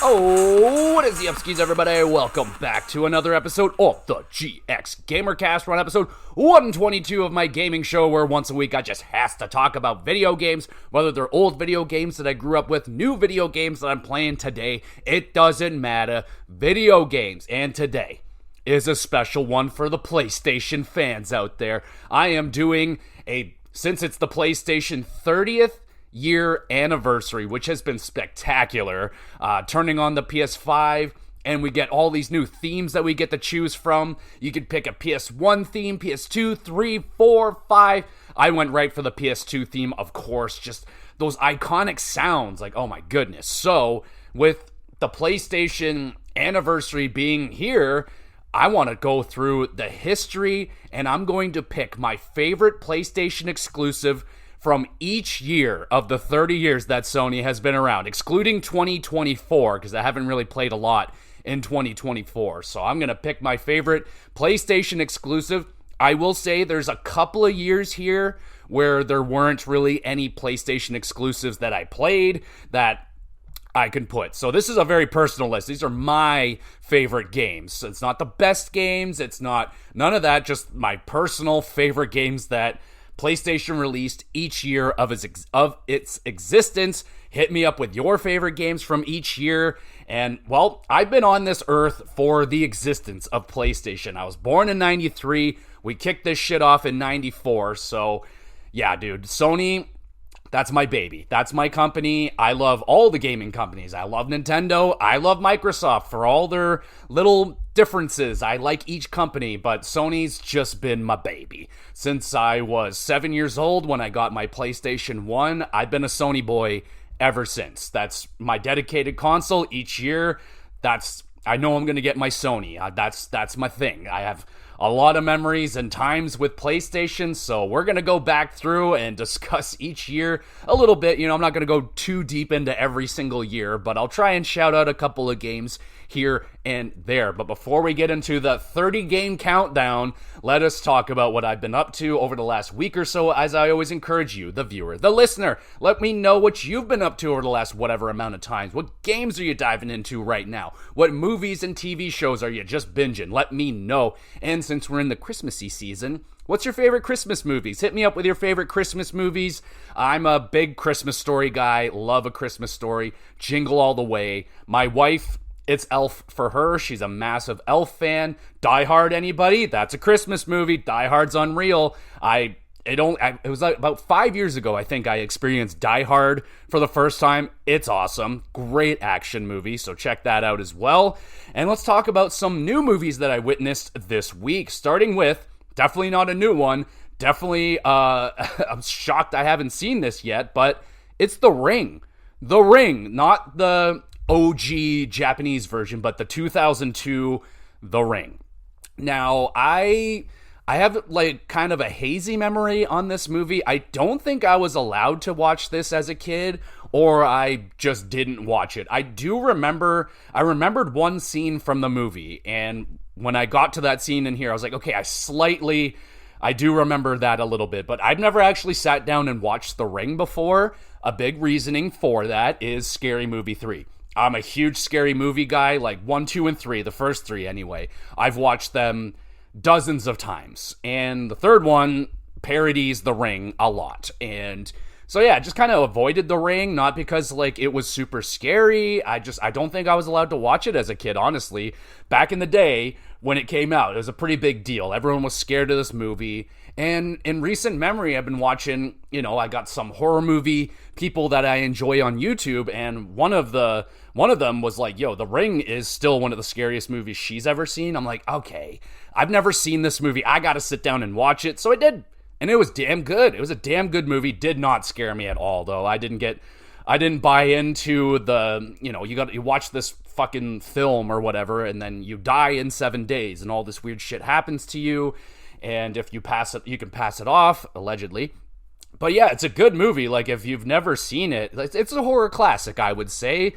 Oh, what is the upskis, everybody? Welcome back to another episode of the GXGamerCast. We're on episode 122 of my gaming show, where once a week I just has to talk about video games, whether they're old video games that I grew up with, new video games that I'm playing today. It doesn't matter. Video games. And today is a special one for the PlayStation fans out there. I am doing since it's the PlayStation 30th year anniversary, which has been spectacular, turning on the PS5, and we get all these new themes that we get to choose from. You could pick a PS1 theme, PS2, 3, 4, 5. I went right for the PS2 theme, of course, just those iconic sounds, like, oh my goodness. So, with the PlayStation anniversary being here, I want to go through the history, and I'm going to pick my favorite PlayStation exclusive from each year of the 30 years that Sony has been around, excluding 2024, because I haven't really played a lot in 2024. So I'm going to pick my favorite PlayStation exclusive. I will say there's a couple of years here where there weren't really any PlayStation exclusives that I played that I can put. So this is a very personal list. These are my favorite games. It's not the best games. It's not none of that. Just my personal favorite games that PlayStation released each year of its existence. Hit me up with your favorite games from each year. And, well, I've been on this earth for the existence of PlayStation. I was born in 93. We kicked this shit off in 94. So, yeah, dude, Sony, that's my baby. That's my company. I love all the gaming companies. I love Nintendo. I love Microsoft for all their little differences. I like each company, but Sony's just been my baby. Since I was 7 years old when I got my PlayStation 1, I've been a Sony boy ever since. That's my dedicated console each year. I know I'm going to get my Sony. That's my thing. I have a lot of memories and times with PlayStation, so we're going to go back through and discuss each year a little bit. You know, I'm not going to go too deep into every single year, but I'll try and shout out a couple of games here and there. But before we get into the 30-game countdown, let us talk about what I've been up to over the last week or so. As I always encourage you, the viewer, the listener, let me know what you've been up to over the last whatever amount of times. What games are you diving into right now? What movies and TV shows are you just binging? Let me know. And since we're in the Christmassy season, what's your favorite Christmas movies? Hit me up with your favorite Christmas movies. I'm a big Christmas Story guy. Love a Christmas Story. Jingle all the way. My wife, it's Elf for her. She's a massive Elf fan. Die Hard, anybody? That's a Christmas movie. Die Hard's unreal. It was like about 5 years ago, I think I experienced Die Hard for the first time. It's awesome. Great action movie, so check that out as well. And let's talk about some new movies that I witnessed this week, starting with, definitely not a new one, definitely, I'm shocked I haven't seen this yet, but it's The Ring. The Ring, not the OG Japanese version, but the 2002 The Ring. Now, I have like kind of a hazy memory on this movie. I don't think I was allowed to watch this as a kid, or I just didn't watch it. I remembered one scene from the movie, and when I got to that scene in here, I was like, okay, I do remember that a little bit, but I've never actually sat down and watched The Ring before. A big reasoning for that is Scary Movie 3. I'm a huge Scary Movie guy, like 1, 2, and 3, the first 3 anyway. I've watched them dozens of times, and the third one parodies The Ring a lot. And so yeah, just kind of avoided The Ring, not because like it was super scary. I don't think I was allowed to watch it as a kid, honestly. Back in the day when it came out, it was a pretty big deal. Everyone was scared of this movie. And in recent memory, I've been watching, I got some horror movie people that I enjoy on YouTube, and one of them was like, yo, The Ring is still one of the scariest movies she's ever seen. I'm like, okay, I've never seen this movie. I got to sit down and watch it. So I did. And it was damn good. It was a damn good movie. Did not scare me at all, though. I didn't buy into the, you watch this fucking film or whatever, and then you die in 7 days, and all this weird shit happens to you. And if you pass it, you can pass it off, allegedly. But yeah, it's a good movie. Like, if you've never seen it, it's a horror classic, I would say.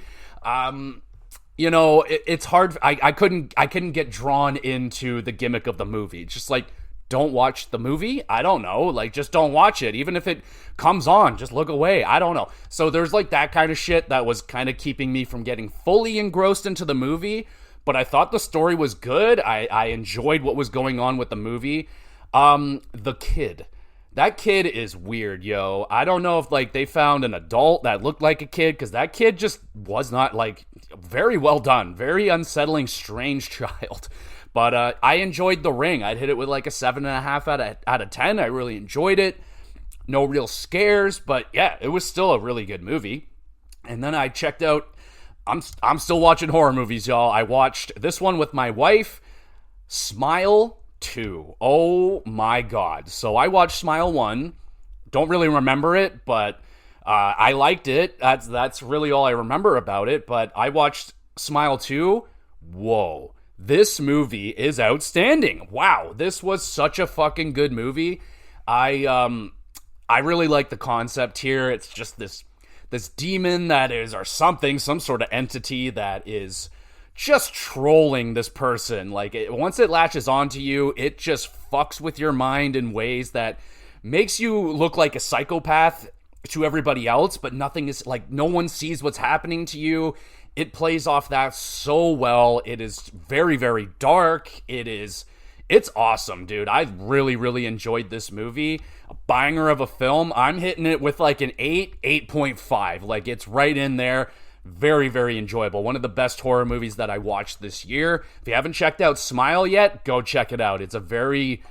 It's hard. I couldn't get drawn into the gimmick of the movie. It's just like don't watch the movie. I don't know. Like, just don't watch it. Even if it comes on, just look away. I don't know. So there's like that kind of shit that was kind of keeping me from getting fully engrossed into the movie. But I thought the story was good. I enjoyed what was going on with the movie. The kid. That kid is weird, yo. I don't know if, like, they found an adult that looked like a kid, because that kid just was not, like, very well done. Very unsettling, strange child. But I enjoyed The Ring. I'd hit it with, like, a 7.5 out of 10. I really enjoyed it. No real scares, but, yeah, it was still a really good movie. And then I checked out... I'm still watching horror movies, y'all. I watched this one with my wife, Smile 2. Oh my god. So I watched Smile 1. Don't really remember it, but I liked it. That's really all I remember about it. But I watched Smile 2. Whoa. This movie is outstanding. Wow. This was such a fucking good movie. I really like the concept here. It's just this demon that is, or something, some sort of entity that is just trolling this person. Like, once it latches onto you, it just fucks with your mind in ways that makes you look like a psychopath to everybody else, but nothing is, like, no one sees what's happening to you. It plays off that so well. It is very, very dark. It's awesome, dude. I really, really enjoyed this movie. A banger of a film. I'm hitting it with like an 8.5. Like, it's right in there. Very, very enjoyable. One of the best horror movies that I watched this year. If you haven't checked out Smile yet, go check it out. It's a very,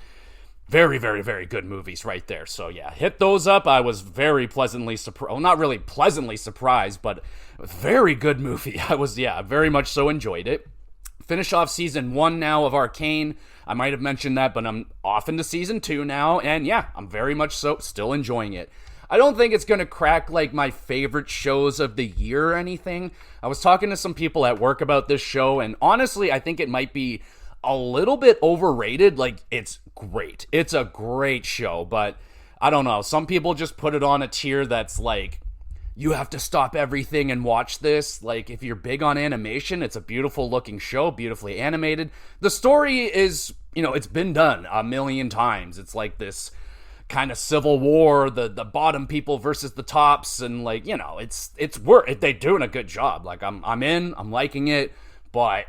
very, very, very good movies right there. So yeah, hit those up. I was very pleasantly surprised. Well, not really pleasantly surprised, but very good movie. I was, very much so enjoyed it. Finish off season 1 now of Arcane. I might have mentioned that, but I'm off into season 2 now, and yeah, I'm very much so still enjoying it. I don't think it's going to crack, like, my favorite shows of the year or anything. I was talking to some people at work about this show, and honestly, I think it might be a little bit overrated. Like, it's great. It's a great show, but I don't know. Some people just put it on a tier that's like, you have to stop everything and watch this. Like, if you're big on animation, it's a beautiful looking show, beautifully animated. The story is, it's been done a million times. It's like this kind of civil war, the bottom people versus the tops, and like, it's work. They're doing a good job. Like, I'm liking it, but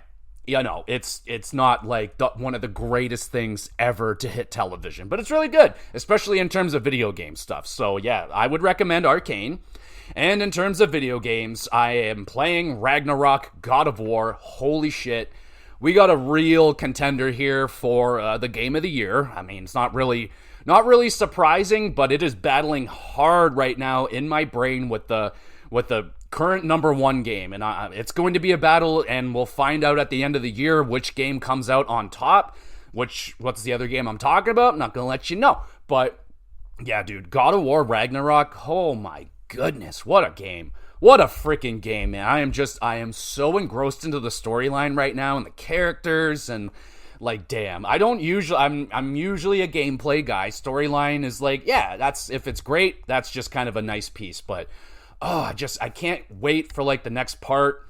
it's not like one of the greatest things ever to hit television, but it's really good, especially in terms of video game stuff. So yeah, I would recommend Arcane. And in terms of video games, I am playing Ragnarok God of War. Holy shit. We got a real contender here for the game of the year. I mean, it's not really surprising, but it is battling hard right now in my brain with the current number 1 game. And it's going to be a battle, and we'll find out at the end of the year which game comes out on top. What's the other game I'm talking about? I'm not going to let you know. But yeah, dude, God of War Ragnarok, oh my goodness, what a game. What a freaking game, man. I am so engrossed into the storyline right now and the characters, and like, damn. I'm usually a gameplay guy. Storyline is like, yeah, that's, if it's great, that's just kind of a nice piece, but I can't wait for like the next part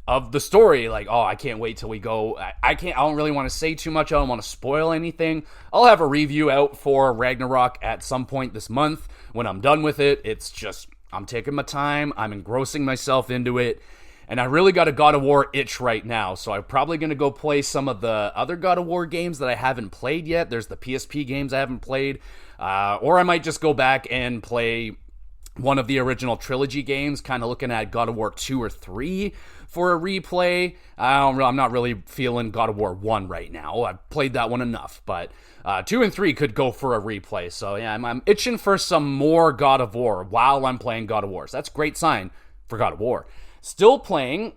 of the story. Like, I can't wait till we go. I don't really want to say too much. I don't want to spoil anything. I'll have a review out for Ragnarok at some point this month when I'm done with it. It's just, I'm taking my time. I'm engrossing myself into it. And I really got a God of War itch right now. So I'm probably going to go play some of the other God of War games that I haven't played yet. There's the PSP games I haven't played. Or I might just go back and play one of the original trilogy games, kind of looking at God of War 2 or 3 for a replay. I'm not really feeling God of War 1 right now. I've played that one enough, but 2 and 3 could go for a replay. So yeah, I'm itching for some more God of War while I'm playing God of War. So that's a great sign for God of War. Still playing,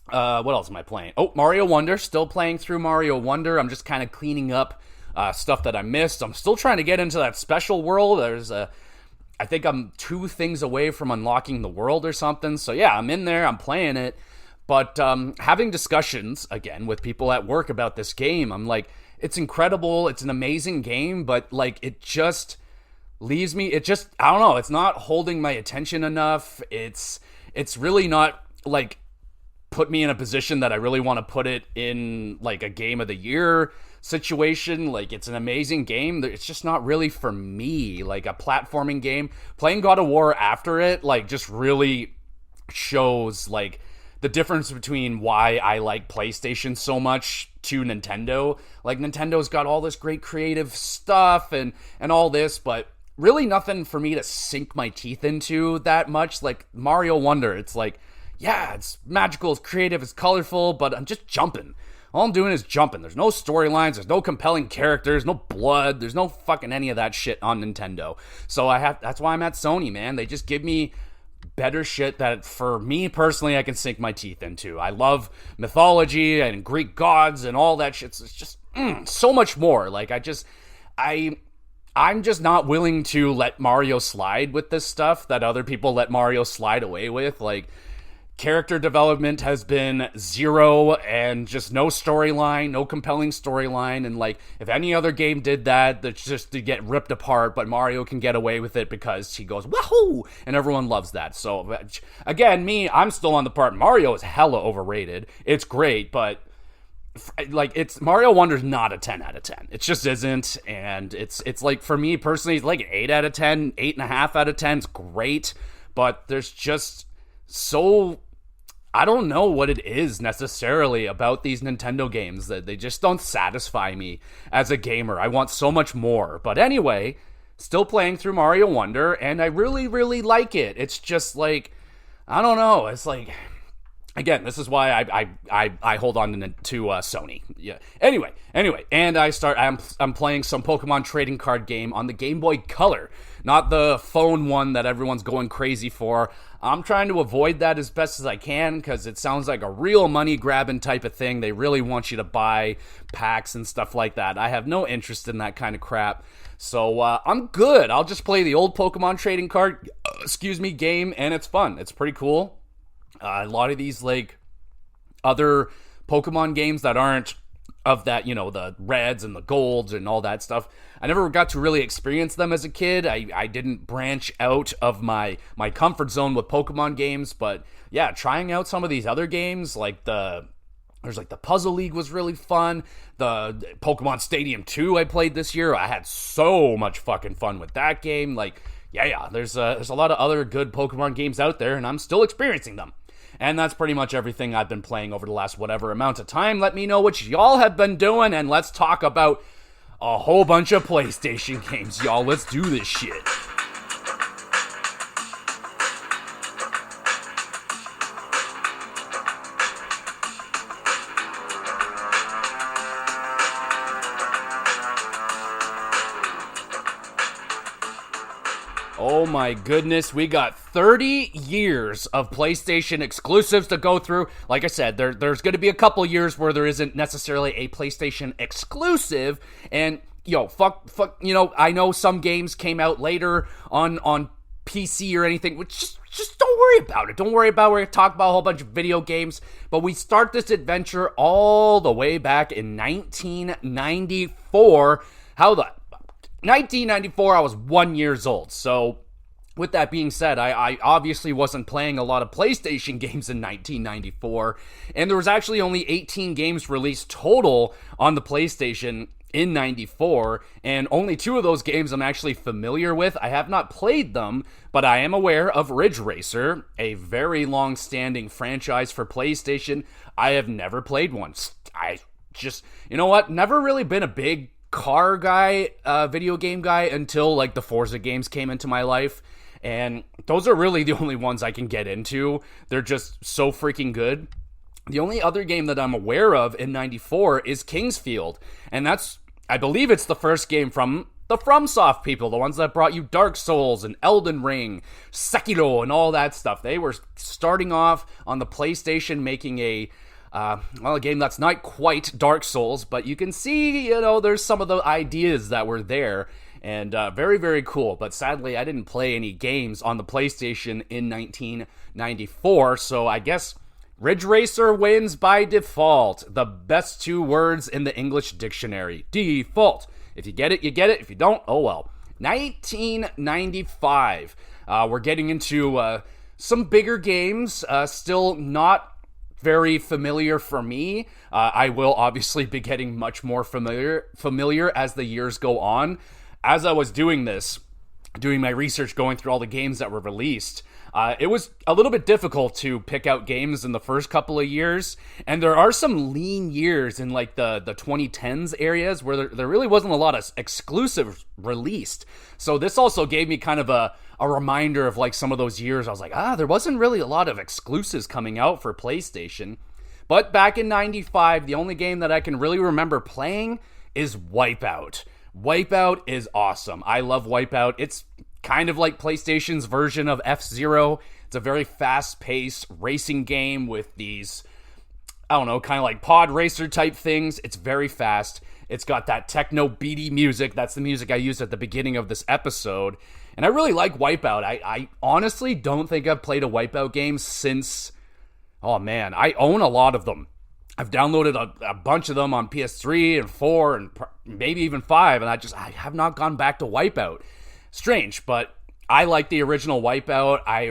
what else am I playing? Mario Wonder, still playing through Mario Wonder. I'm just kind of cleaning up stuff that I missed. I'm still trying to get into that special world. I think I'm 2 things away from unlocking the world or something. So yeah, I'm in there, I'm playing it. But having discussions, again, with people at work about this game, I'm like, it's incredible, it's an amazing game, but like, it just leaves me, I don't know, it's not holding my attention enough. It's really not, like, put me in a position that I really want to put it in, like, a game of the year. situation. Like, it's an amazing game. It's just not really for me. Like, a platforming game. Playing God of War after it, like, just really shows, like, the difference between why I like PlayStation so much to Nintendo. Like, Nintendo's got all this great creative stuff and all this, but really nothing for me to sink my teeth into that much. Like, Mario Wonder, it's like, yeah, it's magical, it's creative, it's colorful, but I'm just jumping. All I'm doing is jumping. There's no storylines, there's no compelling characters, no blood, there's no fucking any of that shit on Nintendo. So that's why I'm at Sony, man. They just give me better shit that, for me personally, I can sink my teeth into. I love mythology and Greek gods and all that shit. It's just so much more. Like, I'm just not willing to let Mario slide with this stuff that other people let Mario slide away with. Like, character development has been zero and just no storyline, no compelling storyline. And, like, if any other game did that, that's just to get ripped apart, but Mario can get away with it because he goes, wahoo! And everyone loves that. So, again, I'm still on the part, Mario is hella overrated. It's great, but, like, it's Mario Wonder's not a 10 out of 10. It just isn't. And it's like, for me personally, it's like an 8 out of 10, 8.5 out of 10. It's great, but there's just so, I don't know what it is necessarily about these Nintendo games that they just don't satisfy me as a gamer. I want so much more. But anyway, still playing through Mario Wonder, and I really, really like it. It's just like, I don't know. It's like, again, this is why I hold on to Sony. Yeah. Anyway, and I'm playing some Pokemon trading card game on the Game Boy Color, not the phone one that everyone's going crazy for. I'm trying to avoid that as best as I can because it sounds like a real money grabbing type of thing. They really want you to buy packs and stuff like that. I have no interest in that kind of crap. So I'm good. I'll just play the old Pokemon trading card, game, and it's fun. It's pretty cool. A lot of these, like, other Pokemon games that aren't of that, the reds and the golds and all that stuff, I never got to really experience them as a kid. I didn't branch out of my comfort zone with Pokemon games, but yeah, trying out some of these other games, like there's like the Puzzle League was really fun. The Pokemon Stadium 2 I played this year, I had so much fucking fun with that game. Like, yeah, there's a lot of other good Pokemon games out there, and I'm still experiencing them. And that's pretty much everything I've been playing over the last whatever amount of time. Let me know what y'all have been doing, and let's talk about a whole bunch of PlayStation games, y'all. Let's do this shit. Oh my goodness, we got 30 years of PlayStation exclusives to go through. Like I said, there's going to be a couple years where there isn't necessarily a PlayStation exclusive, and fuck, I know some games came out later on PC or anything, which just don't worry about it. Don't worry about it. We're going to talk about a whole bunch of video games, but we start this adventure all the way back in 1994. 1994, I was 1 year old. So, with that being said, I obviously wasn't playing a lot of PlayStation games in 1994, and there was actually only 18 games released total on the PlayStation in 94, and only 2 of those games I'm actually familiar with. I have not played them, but I am aware of Ridge Racer, a very long-standing franchise for PlayStation. I have never played one. I just, never really been a big car guy, video game guy, until like the Forza games came into my life, and those are really the only ones I can get into. They're just so freaking good. The only other game that I'm aware of in 94 is Kingsfield, and I believe it's the first game from the FromSoft people, the ones that brought you Dark Souls and Elden Ring, Sekiro, and all that stuff. They were starting off on the PlayStation making a game that's not quite Dark Souls, but you can see, there's some of the ideas that were there, and very, very cool. But sadly, I didn't play any games on the PlayStation in 1994, so I guess Ridge Racer wins by default. The best 2 words in the English dictionary. Default. If you get it, you get it. If you don't, oh well. 1995. We're getting into some bigger games, still not very familiar for me. I will obviously be getting much more familiar as the years go on. As I was doing my research, going through all the games that were released, it was a little bit difficult to pick out games in the first couple of years, and there are some lean years in like the 2010s areas where there really wasn't a lot of exclusives released. So this also gave me kind of a reminder of like some of those years. I was like, there wasn't really a lot of exclusives coming out for PlayStation. But back in 95, the only game that I can really remember playing is Wipeout. Wipeout is awesome. I love Wipeout. It's kind of like PlayStation's version of F-Zero. It's a very fast-paced racing game with these, I don't know, kind of like pod racer type things. It's very fast. It's got that techno beaty music. That's the music I used at the beginning of this episode. And I really like Wipeout. I honestly don't think I've played a Wipeout game since, oh man, I own a lot of them. I've downloaded a bunch of them on PS3 and 4 and maybe even 5, and I have not gone back to Wipeout. Strange, but I like the original Wipeout. I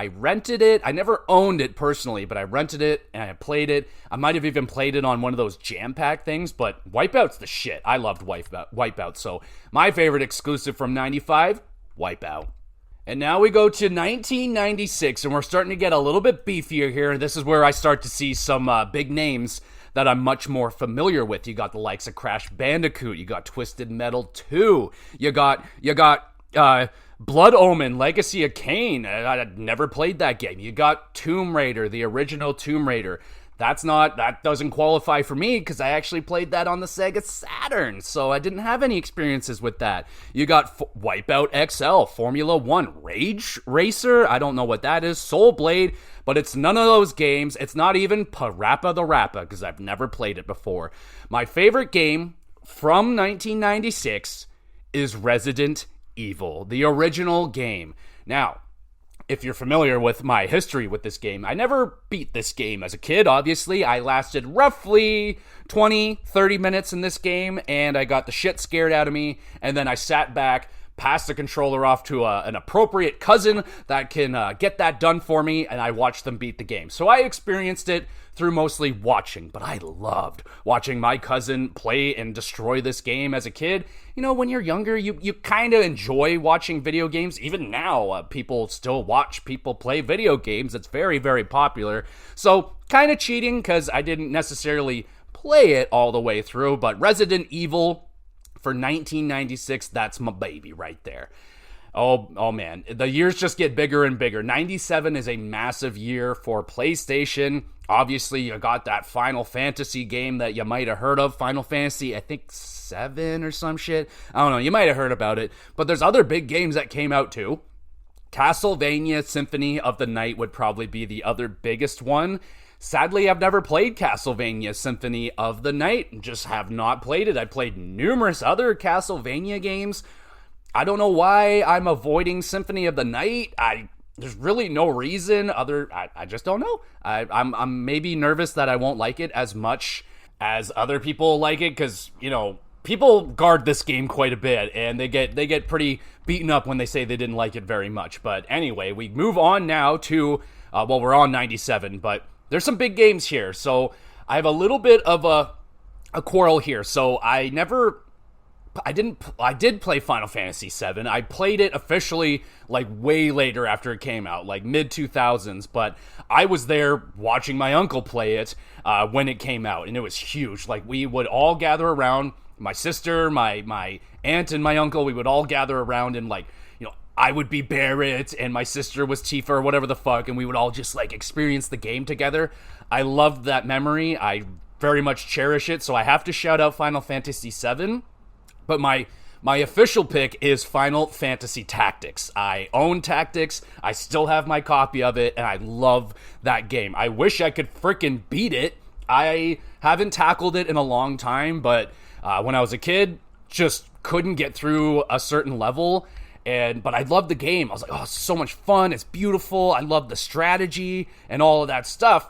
rented it. I never owned it personally, but I rented it and I played it. I might have even played it on one of those jam pack things, but Wipeout's the shit. I loved Wipeout. So my favorite exclusive from 95, Wipeout. And now we go to 1996, and we're starting to get a little bit beefier here. This is where I start to see some big names that I'm much more familiar with. You got the likes of Crash Bandicoot. You got Twisted Metal 2. You got Blood Omen, Legacy of Kain. I never played that game. You got Tomb Raider, the original Tomb Raider. That doesn't qualify for me because I actually played that on the Sega Saturn, so I didn't have any experiences with that. You got Wipeout XL, Formula 1, Rage Racer, I don't know what that is, Soul Blade, but it's none of those games. It's not even Parappa the Rappa because I've never played it before. My favorite game from 1996 is Resident Evil, the original game. Now, if you're familiar with my history with this game, I never beat this game as a kid, obviously. I lasted roughly 20-30 minutes in this game, and I got the shit scared out of me, and then I sat back, passed the controller off to an appropriate cousin that can get that done for me, and I watched them beat the game. So I experienced it through mostly watching, but I loved watching my cousin play and destroy this game as a kid. You know, when you're younger, you kind of enjoy watching video games. Even now, people still watch people play video games. It's very, very popular. So, kind of cheating because I didn't necessarily play it all the way through, but Resident Evil for 1996, that's my baby right there. Oh man, the years just get bigger and bigger. 97 is a massive year for PlayStation. Obviously, you got that Final Fantasy game that you might have heard of. Final Fantasy, I think 7 or some shit. I don't know, you might have heard about it. But there's other big games that came out too. Castlevania Symphony of the Night would probably be the other biggest one. Sadly, I've never played Castlevania Symphony of the Night. Just have not played it. I played numerous other Castlevania games. I don't know why I'm avoiding Symphony of the Night. There's really no reason I just don't know. I'm maybe nervous that I won't like it as much as other people like it, because, you know, people guard this game quite a bit, and they get pretty beaten up when they say they didn't like it very much. But anyway, we move on now to, we're on 97, but there's some big games here. So I have a little bit of a quarrel here. So I did play Final Fantasy VII. I played it officially like way later after it came out, like mid-2000s, but I was there watching my uncle play it when it came out, and it was huge. Like, we would all gather around, my sister, my aunt, and my uncle, we would all gather around, and, like, you know, I would be Barrett, and my sister was Tifa, or whatever the fuck, and we would all just, like, experience the game together. I loved that memory. I very much cherish it, so I have to shout out Final Fantasy VII. But my official pick is Final Fantasy Tactics. I own Tactics. I still have my copy of it, and I love that game. I wish I could frickin' beat it. I haven't tackled it in a long time, but when I was a kid, just couldn't get through a certain level. But I loved the game. I was like, oh, it's so much fun. It's beautiful. I love the strategy and all of that stuff.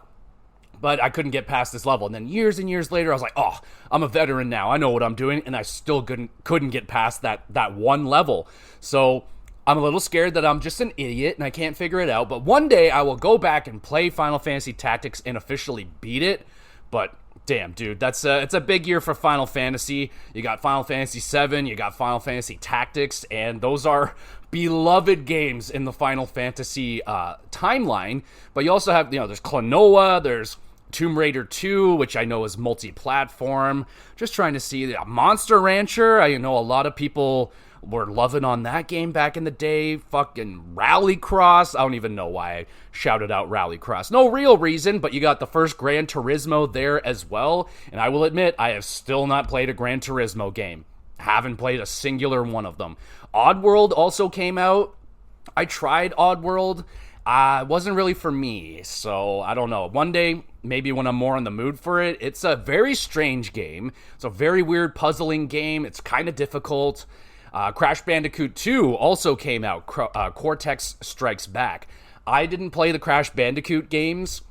But I couldn't get past this level. And then years and years later, I was like, oh, I'm a veteran now. I know what I'm doing. And I still couldn't get past that one level. So I'm a little scared that I'm just an idiot and I can't figure it out, but one day I will go back and play Final Fantasy Tactics and officially beat it. But damn, dude, it's a big year for Final Fantasy. You got Final Fantasy VII, you got Final Fantasy Tactics, and those are beloved games in the Final Fantasy timeline. But you also have, there's Klonoa, there's Tomb Raider 2, which I know is multi-platform. Just trying to see Monster Rancher. I know a lot of people were loving on that game back in the day. Fucking Rallycross. I don't even know why I shouted out Rallycross. No real reason, but you got the first Gran Turismo there as well. And I will admit, I have still not played a Gran Turismo game. Haven't played a singular one of them. Oddworld also came out. I tried Oddworld. It wasn't really for me, so I don't know. One day, maybe when I'm more in the mood for it. It's a very strange game. It's a very weird, puzzling game. It's kind of difficult. Crash Bandicoot 2 also came out. Cortex Strikes Back. I didn't play the Crash Bandicoot games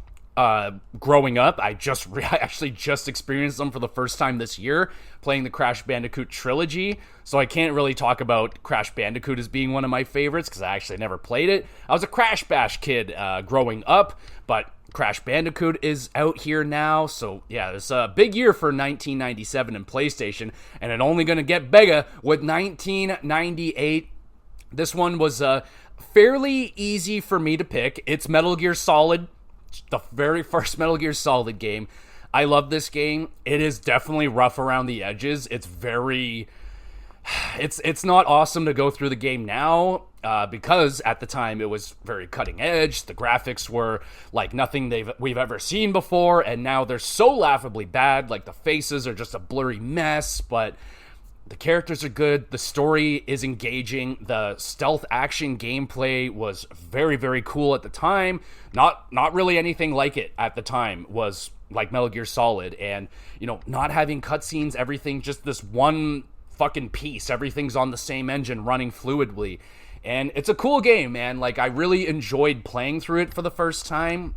growing up. I actually just experienced them for the first time this year, playing the Crash Bandicoot trilogy. So I can't really talk about Crash Bandicoot as being one of my favorites because I actually never played it. I was a Crash Bash kid growing up, but Crash Bandicoot is out here now. So yeah, it's a big year for 1997 in PlayStation, and it only going to get bigger with 1998. This one was fairly easy for me to pick. It's Metal Gear Solid, the very first Metal Gear Solid game. I love this game. It is definitely rough around the edges. It's not awesome to go through the game now because at the time it was very cutting edge. The graphics were like nothing we've ever seen before, and now they're so laughably bad. Like the faces are just a blurry mess, but the characters are good. The story is engaging. The stealth action gameplay was very, very cool at the time. Not really anything like it at the time was like Metal Gear Solid, and not having cutscenes, everything just this one fucking piece. Everything's on the same engine running fluidly. And it's a cool game, man. Like, I really enjoyed playing through it for the first time.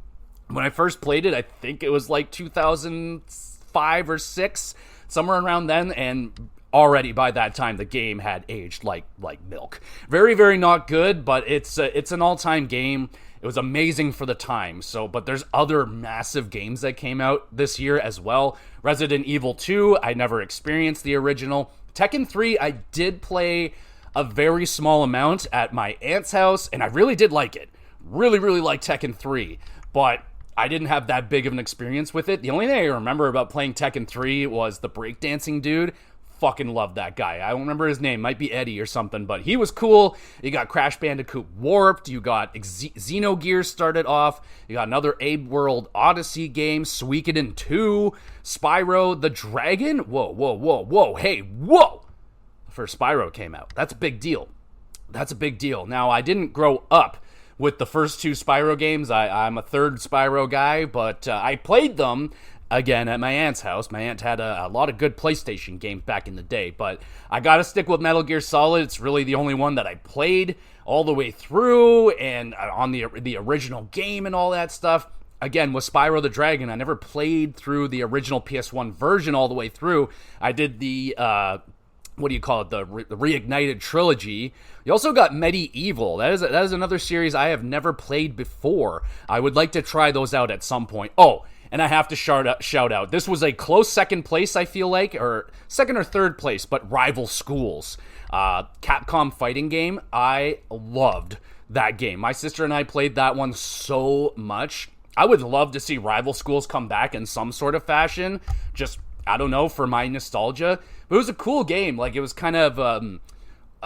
When I first played it, I think it was like 2005 or 6, somewhere around then, and already by that time the game had aged like milk. Very, very not good, but it's an all-time game. It was amazing for the time. But there's other massive games that came out this year as well. Resident Evil 2, I never experienced the original. Tekken 3, I did play a very small amount at my aunt's house, and I really did like it. Really, really liked Tekken 3, but I didn't have that big of an experience with it. The only thing I remember about playing Tekken 3 was the breakdancing dude. Fucking loved that guy. I don't remember his name. Might be Eddie or something, but he was cool. You got Crash Bandicoot Warped. You got Xenogears started off. You got another Abe World Odyssey game. Suikoden 2. Spyro the Dragon. Whoa. Hey, whoa. The first Spyro came out. That's a big deal. Now, I didn't grow up with the first two Spyro games. I'm a third Spyro guy, but I played them again at my aunt's house. My aunt had a lot of good PlayStation games back in the day, but I gotta stick with Metal Gear Solid. It's really the only one that I played all the way through, and on the original game and all that stuff. Again, with Spyro the Dragon, I never played through the original PS1 version all the way through. I did the the Reignited Trilogy. You also got Medieval. That is another series I have never played before. I would like to try those out at some point. Oh, and I have to shout out. This was a close second place, I feel like, or second or third place, but Rival Schools. Capcom fighting game. I loved that game. My sister and I played that one so much. I would love to see Rival Schools come back in some sort of fashion. Just, I don't know, for my nostalgia. But it was a cool game. Like, it was kind of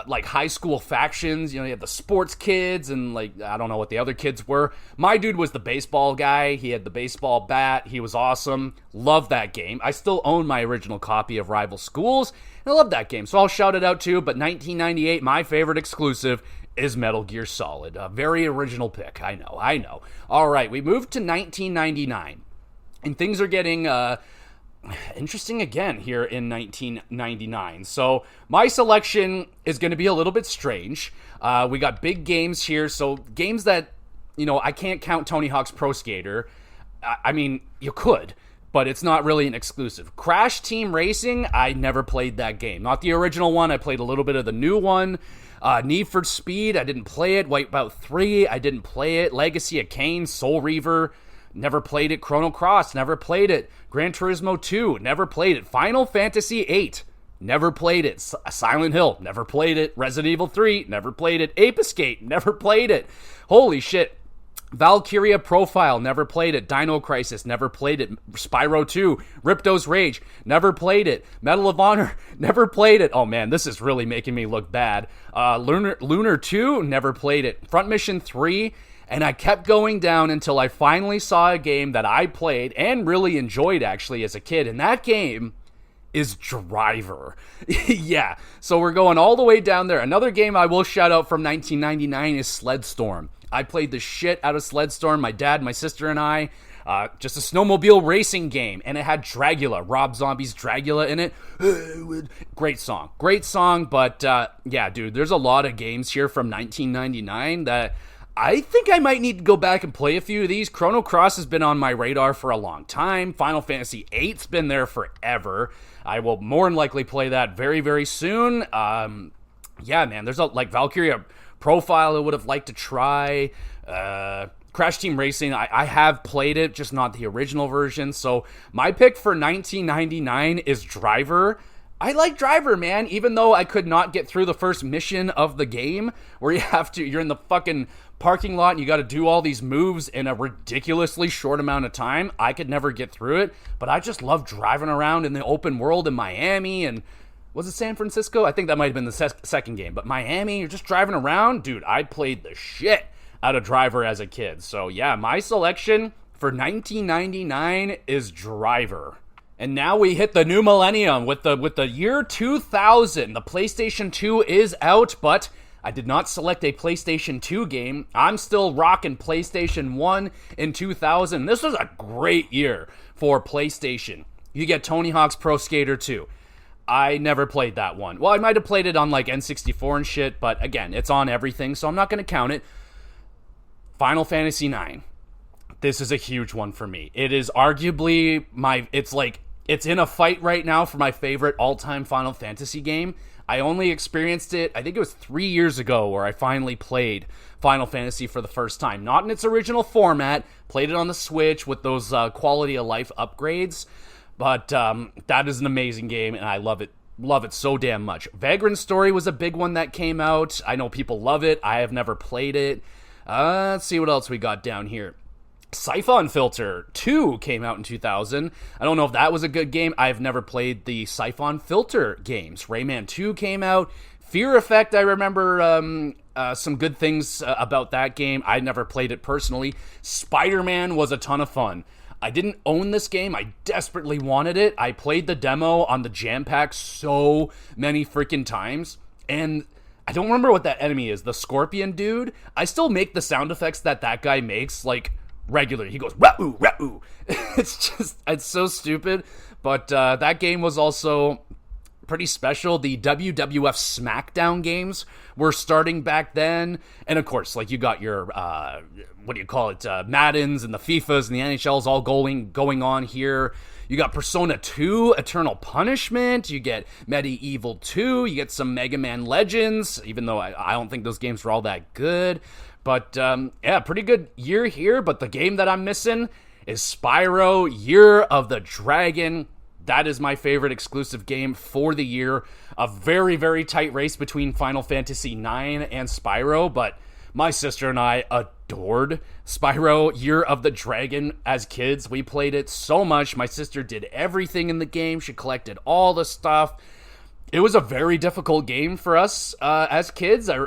like high school factions. You had the sports kids and, like, I don't know what the other kids were. My dude was the baseball guy. He had the baseball bat. He was awesome. Loved that game. I still own my original copy of Rival Schools, and I love that game. So I'll shout it out too. But 1998, my favorite exclusive is Metal Gear Solid. A very original pick. I know. All right, we moved to 1999, and things are getting interesting again here in 1999. So my selection is going to be a little bit strange. We got big games here, so games that, I can't count Tony Hawk's Pro Skater. I mean, you could, but it's not really an exclusive. Crash Team Racing, I never played that game. Not the original one. I played a little bit of the new one. Need for Speed, I didn't play it. Wipeout 3, I didn't play it. Legacy of Kain, Soul Reaver, never played it. Chrono Cross, never played it. Gran Turismo 2, never played it. Final Fantasy 8, never played it. Silent Hill, never played it. Resident Evil 3, never played it. Ape Escape, never played it. Holy shit. Valkyria Profile, never played it. Dino Crisis, never played it. Spyro 2, Ripto's Rage, never played it. Medal of Honor, never played it. Oh man, this is really making me look bad. Lunar 2, never played it. Front Mission 3, and I kept going down until I finally saw a game that I played and really enjoyed actually as a kid, and that game is Driver. Yeah, so we're going all the way down there. Another game I will shout out from 1999 is Sledstorm. I played the shit out of Sledstorm, my dad, my sister, and I. Just a snowmobile racing game, and it had Dragula, Rob Zombie's Dragula in it. Great song, but yeah, dude, there's a lot of games here from 1999 that I think I might need to go back and play a few of these. Chrono Cross has been on my radar for a long time. Final Fantasy VIII's been there forever. I will more than likely play that very, very soon. Yeah, man, there's like Valkyria Profile I would have liked to try. Crash Team Racing, I have played it, just not the original version. So my pick for 1999 is Driver. I like Driver, man, even though I could not get through the first mission of the game where you're in the fucking parking lot and you got to do all these moves in a ridiculously short amount of time. I could never get through it, but I just love driving around in the open world in Miami and was it San Francisco? I think that might have been the second game. But Miami, you're just driving around. Dude, I played the shit out of Driver as a kid. So yeah, my selection for 1999 is Driver. And now we hit the new millennium with the year 2000. The PlayStation 2 is out, but I did not select a PlayStation 2 game. I'm still rocking PlayStation 1 in 2000. This was a great year for PlayStation. You get Tony Hawk's Pro Skater 2. I never played that one. Well, I might have played it on like N64 and shit, but again, it's on everything, so I'm not going to count it. Final Fantasy 9. This is a huge one for me. It is arguably it's in a fight right now for my favorite all-time Final Fantasy game. I only experienced it, I think it was 3 years ago, where I finally played Final Fantasy for the first time. Not in its original format, played it on the Switch with those quality of life upgrades. But that is an amazing game, and I love it so damn much. Vagrant Story was a big one that came out. I know people love it. I have never played it. Let's see what else we got down here. Siphon Filter 2 came out in 2000. I don't know if that was a good game. I've never played the Siphon Filter games. Rayman 2 came out. Fear Effect, I remember some good things about that game. I never played it personally. Spider-Man was a ton of fun. I didn't own this game. I desperately wanted it. I played the demo on the Jam Pack so many freaking times. And I don't remember what that enemy is. The Scorpion dude. I still make the sound effects that guy makes, like, regularly. He goes, rah-oo, rah-oo. It's so stupid. But that game was also pretty special. The WWF SmackDown games were starting back then. And of course, like, you got your, Maddens and the FIFAs and the NHLs all going on here. You got Persona 2, Eternal Punishment. You get Medieval 2. You get some Mega Man Legends, even though I don't think those games were all that good. But, yeah, pretty good year here. But the game that I'm missing is Spyro, Year of the Dragon. That is my favorite exclusive game for the year. A very, very tight race between Final Fantasy IX and Spyro, but my sister and I adored Spyro Year of the Dragon as kids. We played it so much. My sister did everything in the game. She collected all the stuff. It was a very difficult game for us as kids. I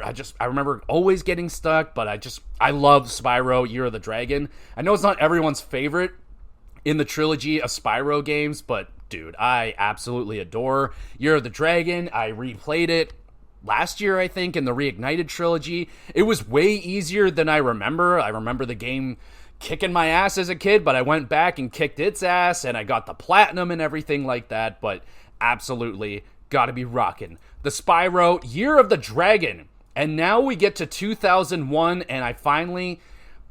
remember always getting stuck, but I love Spyro Year of the Dragon. I know it's not everyone's favorite in the trilogy of Spyro games, but dude, I absolutely adore Year of the Dragon. I replayed it last year, I think, in the Reignited trilogy. It was way easier than I remember. I remember the game kicking my ass as a kid, but I went back and kicked its ass, and I got the platinum and everything like that, but absolutely gotta be rocking the Spyro Year of the Dragon. And now we get to 2001, and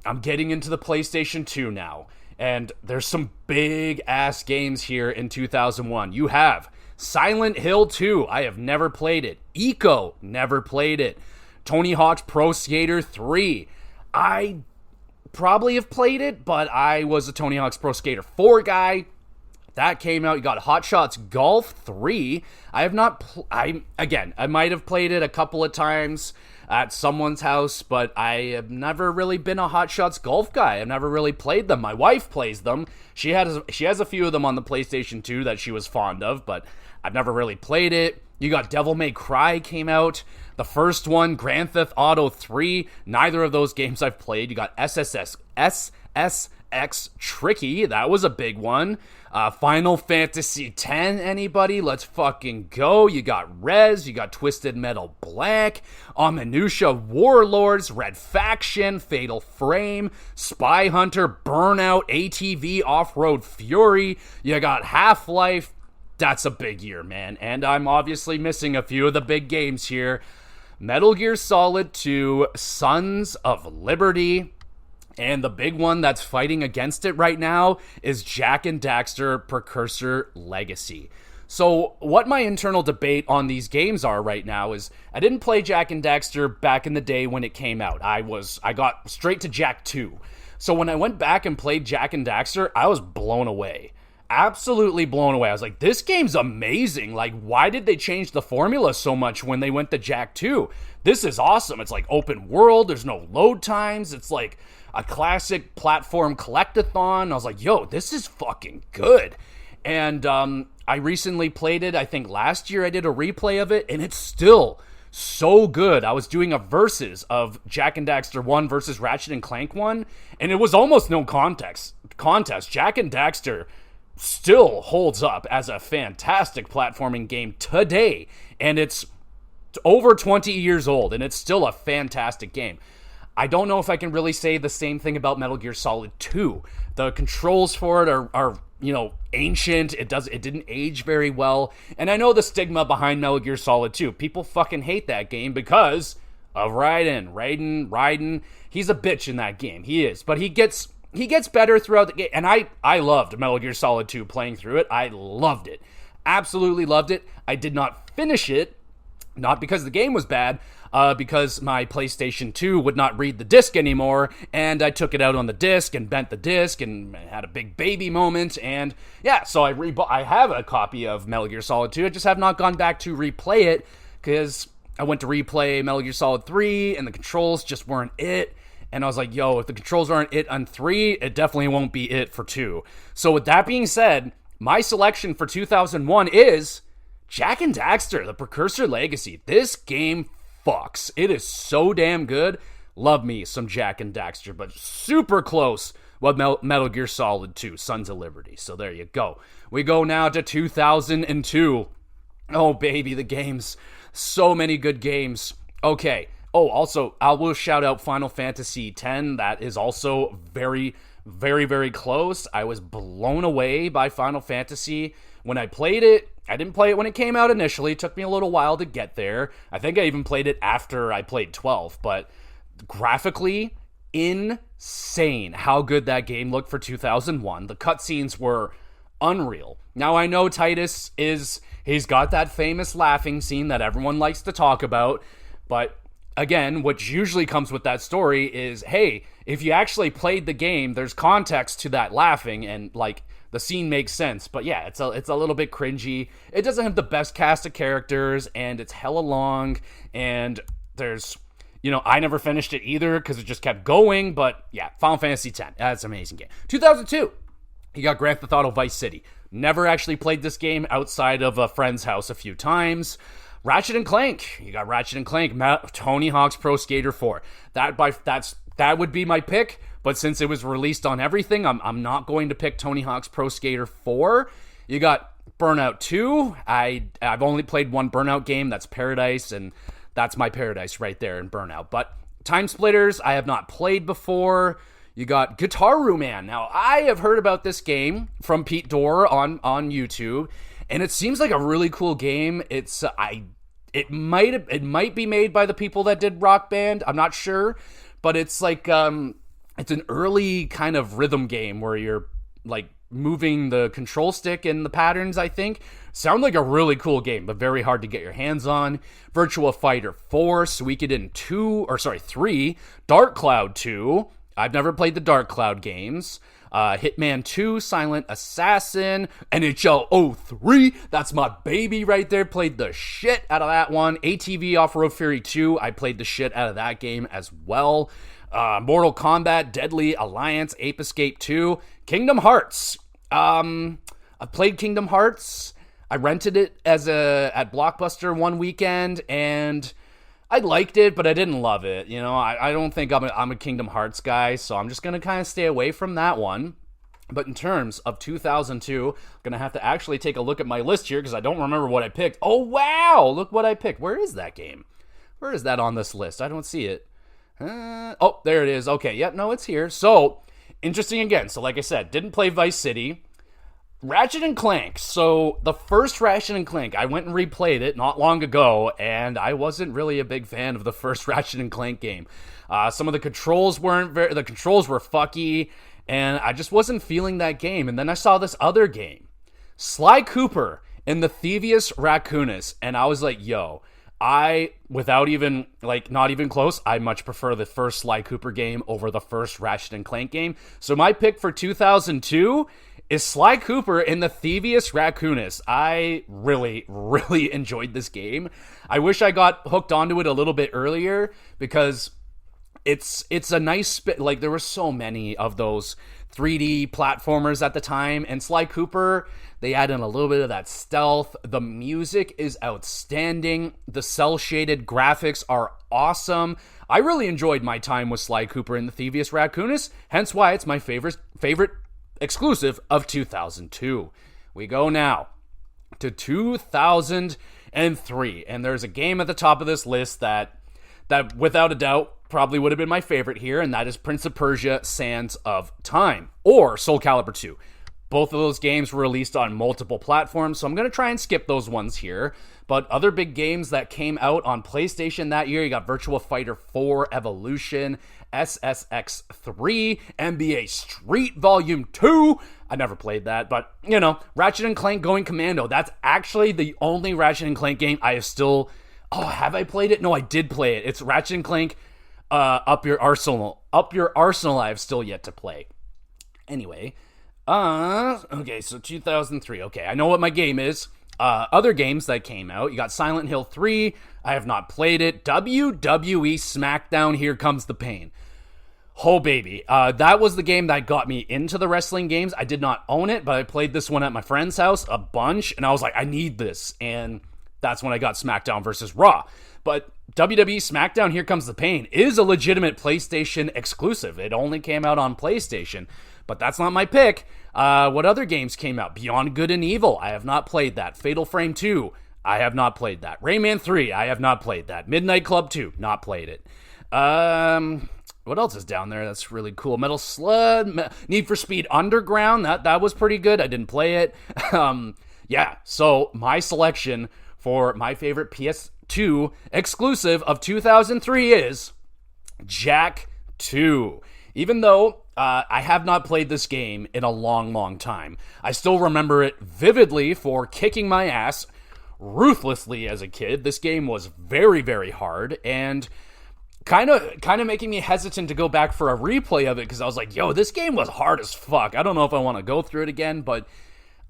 I'm getting into the PlayStation 2 now. And there's some big-ass games here in 2001. You have Silent Hill 2, I have never played it. Eco, never played it. Tony Hawk's Pro Skater 3, I probably have played it, but I was a Tony Hawk's Pro Skater 4 guy. That came out. You got Hot Shots Golf 3. I have not, I might have played it a couple of times at someone's house, but I have never really been a Hot Shots Golf guy. I've never really played them. My wife plays them. She has a few of them on the PlayStation 2 that she was fond of, but I've never really played it. You got Devil May Cry came out. The first one, Grand Theft Auto 3. Neither of those games I've played. You got SSX Tricky. That was a big one. Final Fantasy X, anybody? Let's fucking go. You got Rez, you got Twisted Metal Black, Minutia Warlords, Red Faction, Fatal Frame, Spy Hunter, Burnout, ATV Off-Road Fury. You got Half-Life. That's a big year, man. And I'm obviously missing a few of the big games here. Metal Gear Solid 2, Sons of Liberty. And the big one that's fighting against it right now is Jak and Daxter Precursor Legacy. So what my internal debate on these games are right now is I didn't play Jak and Daxter back in the day when it came out. I got straight to Jak 2. So when I went back and played Jak and Daxter, I was blown away. Absolutely blown away. I was like, this game's amazing. Like, why did they change the formula so much when they went to Jak 2? This is awesome. It's like open world. There's no load times. It's like a classic platform collectathon. I was like, yo, this is fucking good. And I recently played it. I think last year I did a replay of it, and it's still so good. I was doing a versus of Jak and Daxter 1 versus Ratchet and Clank 1, and it was almost no contest. Jak and Daxter still holds up as a fantastic platforming game today, and it's over 20 years old, and it's still a fantastic game. I don't know if I can really say the same thing about Metal Gear Solid 2. The controls for it are ancient. It didn't age very well, and I know the stigma behind Metal Gear Solid 2. People fucking hate that game because of Raiden. He's a bitch in that game. He is, but he gets better throughout the game, and I loved Metal Gear Solid 2 playing through it. I loved it. Absolutely loved it. I did not finish it, not because the game was bad, because my PlayStation 2 would not read the disc anymore, and I took it out on the disc and bent the disc and had a big baby moment, and yeah, so I have a copy of Metal Gear Solid 2. I just have not gone back to replay it, because I went to replay Metal Gear Solid 3, and the controls just weren't it. And I was like, yo, if the controls aren't it on 3, it definitely won't be it for 2. So with that being said, my selection for 2001 is Jak and Daxter, the Precursor Legacy. This game fucks. It is so damn good. Love me some Jak and Daxter, but super close with Metal Gear Solid 2, Sons of Liberty. So there you go. We go now to 2002. Oh, baby, the games. So many good games. Okay. Oh, also, I will shout out Final Fantasy X. That is also very, very, very close. I was blown away by Final Fantasy. When I played it, I didn't play it when it came out initially. It took me a little while to get there. I think I even played it after I played 12. But graphically, insane how good that game looked for 2001. The cutscenes were unreal. Now, I know Titus he's got that famous laughing scene that everyone likes to talk about. But again, what usually comes with that story is, hey, if you actually played the game, there's context to that laughing, and like the scene makes sense. But yeah, it's a little bit cringy. It doesn't have the best cast of characters, and it's hella long, and there's, I never finished it either because it just kept going. But yeah, Final Fantasy X, that's an amazing game. 2002, you got Grand Theft Auto Vice City. Never actually played this game outside of a friend's house a few times. Ratchet and Clank. You got Ratchet and Clank. Tony Hawk's Pro Skater 4. That would be my pick, but since it was released on everything, I'm not going to pick Tony Hawk's Pro Skater 4. You got Burnout 2. I've only played one Burnout game. That's Paradise, and that's my Paradise right there in Burnout. But Time Splitters, I have not played before. You got Guitar Man. Now, I have heard about this game from Pete Dorr on YouTube, and it seems like a really cool game. It might be made by the people that did Rock Band. I'm not sure, but it's like it's an early kind of rhythm game where you're like moving the control stick and the patterns, I think. Sound like a really cool game, but very hard to get your hands on. Virtua Fighter 4, Suikoden 3, Dark Cloud 2. I've never played the Dark Cloud games. Hitman 2, Silent Assassin, NHL 03, that's my baby right there, played the shit out of that one. ATV Off-Road Fury 2, I played the shit out of that game as well. Mortal Kombat, Deadly Alliance, Ape Escape 2, Kingdom Hearts. I played Kingdom Hearts. I rented it at Blockbuster one weekend, and I liked it, but I didn't love it. You know, I don't think I'm a Kingdom Hearts guy, so I'm just going to kind of stay away from that one. But in terms of 2002, I'm going to have to actually take a look at my list here because I don't remember what I picked. Oh, wow! Look what I picked. Where is that game? Where is that on this list? I don't see it. Oh, there it is. Okay, yep, no, it's here. So, interesting again. So, like I said, didn't play Vice City. Ratchet and Clank. So the first Ratchet and Clank, I went and replayed it not long ago, and I wasn't really a big fan of the first Ratchet and Clank game. Some of the controls were fucky, and I just wasn't feeling that game. And then I saw this other game, Sly Cooper and the Thievius Raccoonus, and I was like, yo, without even, not even close, I much prefer the first Sly Cooper game over the first Ratchet and Clank game. So my pick for 2002 is Sly Cooper in the Thievius Raccoonus. I really, really enjoyed this game. I wish I got hooked onto it a little bit earlier because it's a nice there were so many of those 3D platformers at the time, and Sly Cooper, they add in a little bit of that stealth. The music is outstanding. The cel-shaded graphics are awesome. I really enjoyed my time with Sly Cooper in the Thievius Raccoonus, hence why it's my favorite exclusive of 2002. We go now to 2003, and there's a game at the top of this list that without a doubt probably would have been my favorite here, and that is Prince of Persia: Sands of Time, or Soul Calibur 2. Both of those games were released on multiple platforms, so I'm going to try and skip those ones here. But other big games that came out on PlayStation that year, you got Virtua Fighter 4 Evolution, SSX 3, NBA Street Volume 2. I never played that, but, you know, Ratchet and Clank Going Commando. That's actually the only Ratchet and Clank game I have still... Oh, have I played it? No, I did play it. It's Ratchet and Clank Up Your Arsenal. Up Your Arsenal I have still yet to play. Anyway, okay, so 2003. Okay, I know what my game is. Other games that came out, you got Silent Hill 3. I have not played it. WWE SmackDown, Here Comes the Pain. Oh, baby. That was the game that got me into the wrestling games. I did not own it, but I played this one at my friend's house a bunch, and I was like, I need this. And that's when I got SmackDown versus Raw. But WWE SmackDown, Here Comes the Pain is a legitimate PlayStation exclusive. It only came out on PlayStation, but that's not my pick. What other games came out? Beyond Good and Evil, I have not played that. Fatal Frame 2, I have not played that. Rayman 3, I have not played that. Midnight Club 2, not played it. What else is down there that's really cool? Metal Slug, Need for Speed Underground, that was pretty good. I didn't play it. Yeah, so my selection for my favorite PS2 exclusive of 2003 is Jak 2. Even though I have not played this game in a long, long time, I still remember it vividly for kicking my ass ruthlessly as a kid. This game was very, very hard, and kind of making me hesitant to go back for a replay of it, because I was like, yo, this game was hard as fuck. I don't know if I want to go through it again, but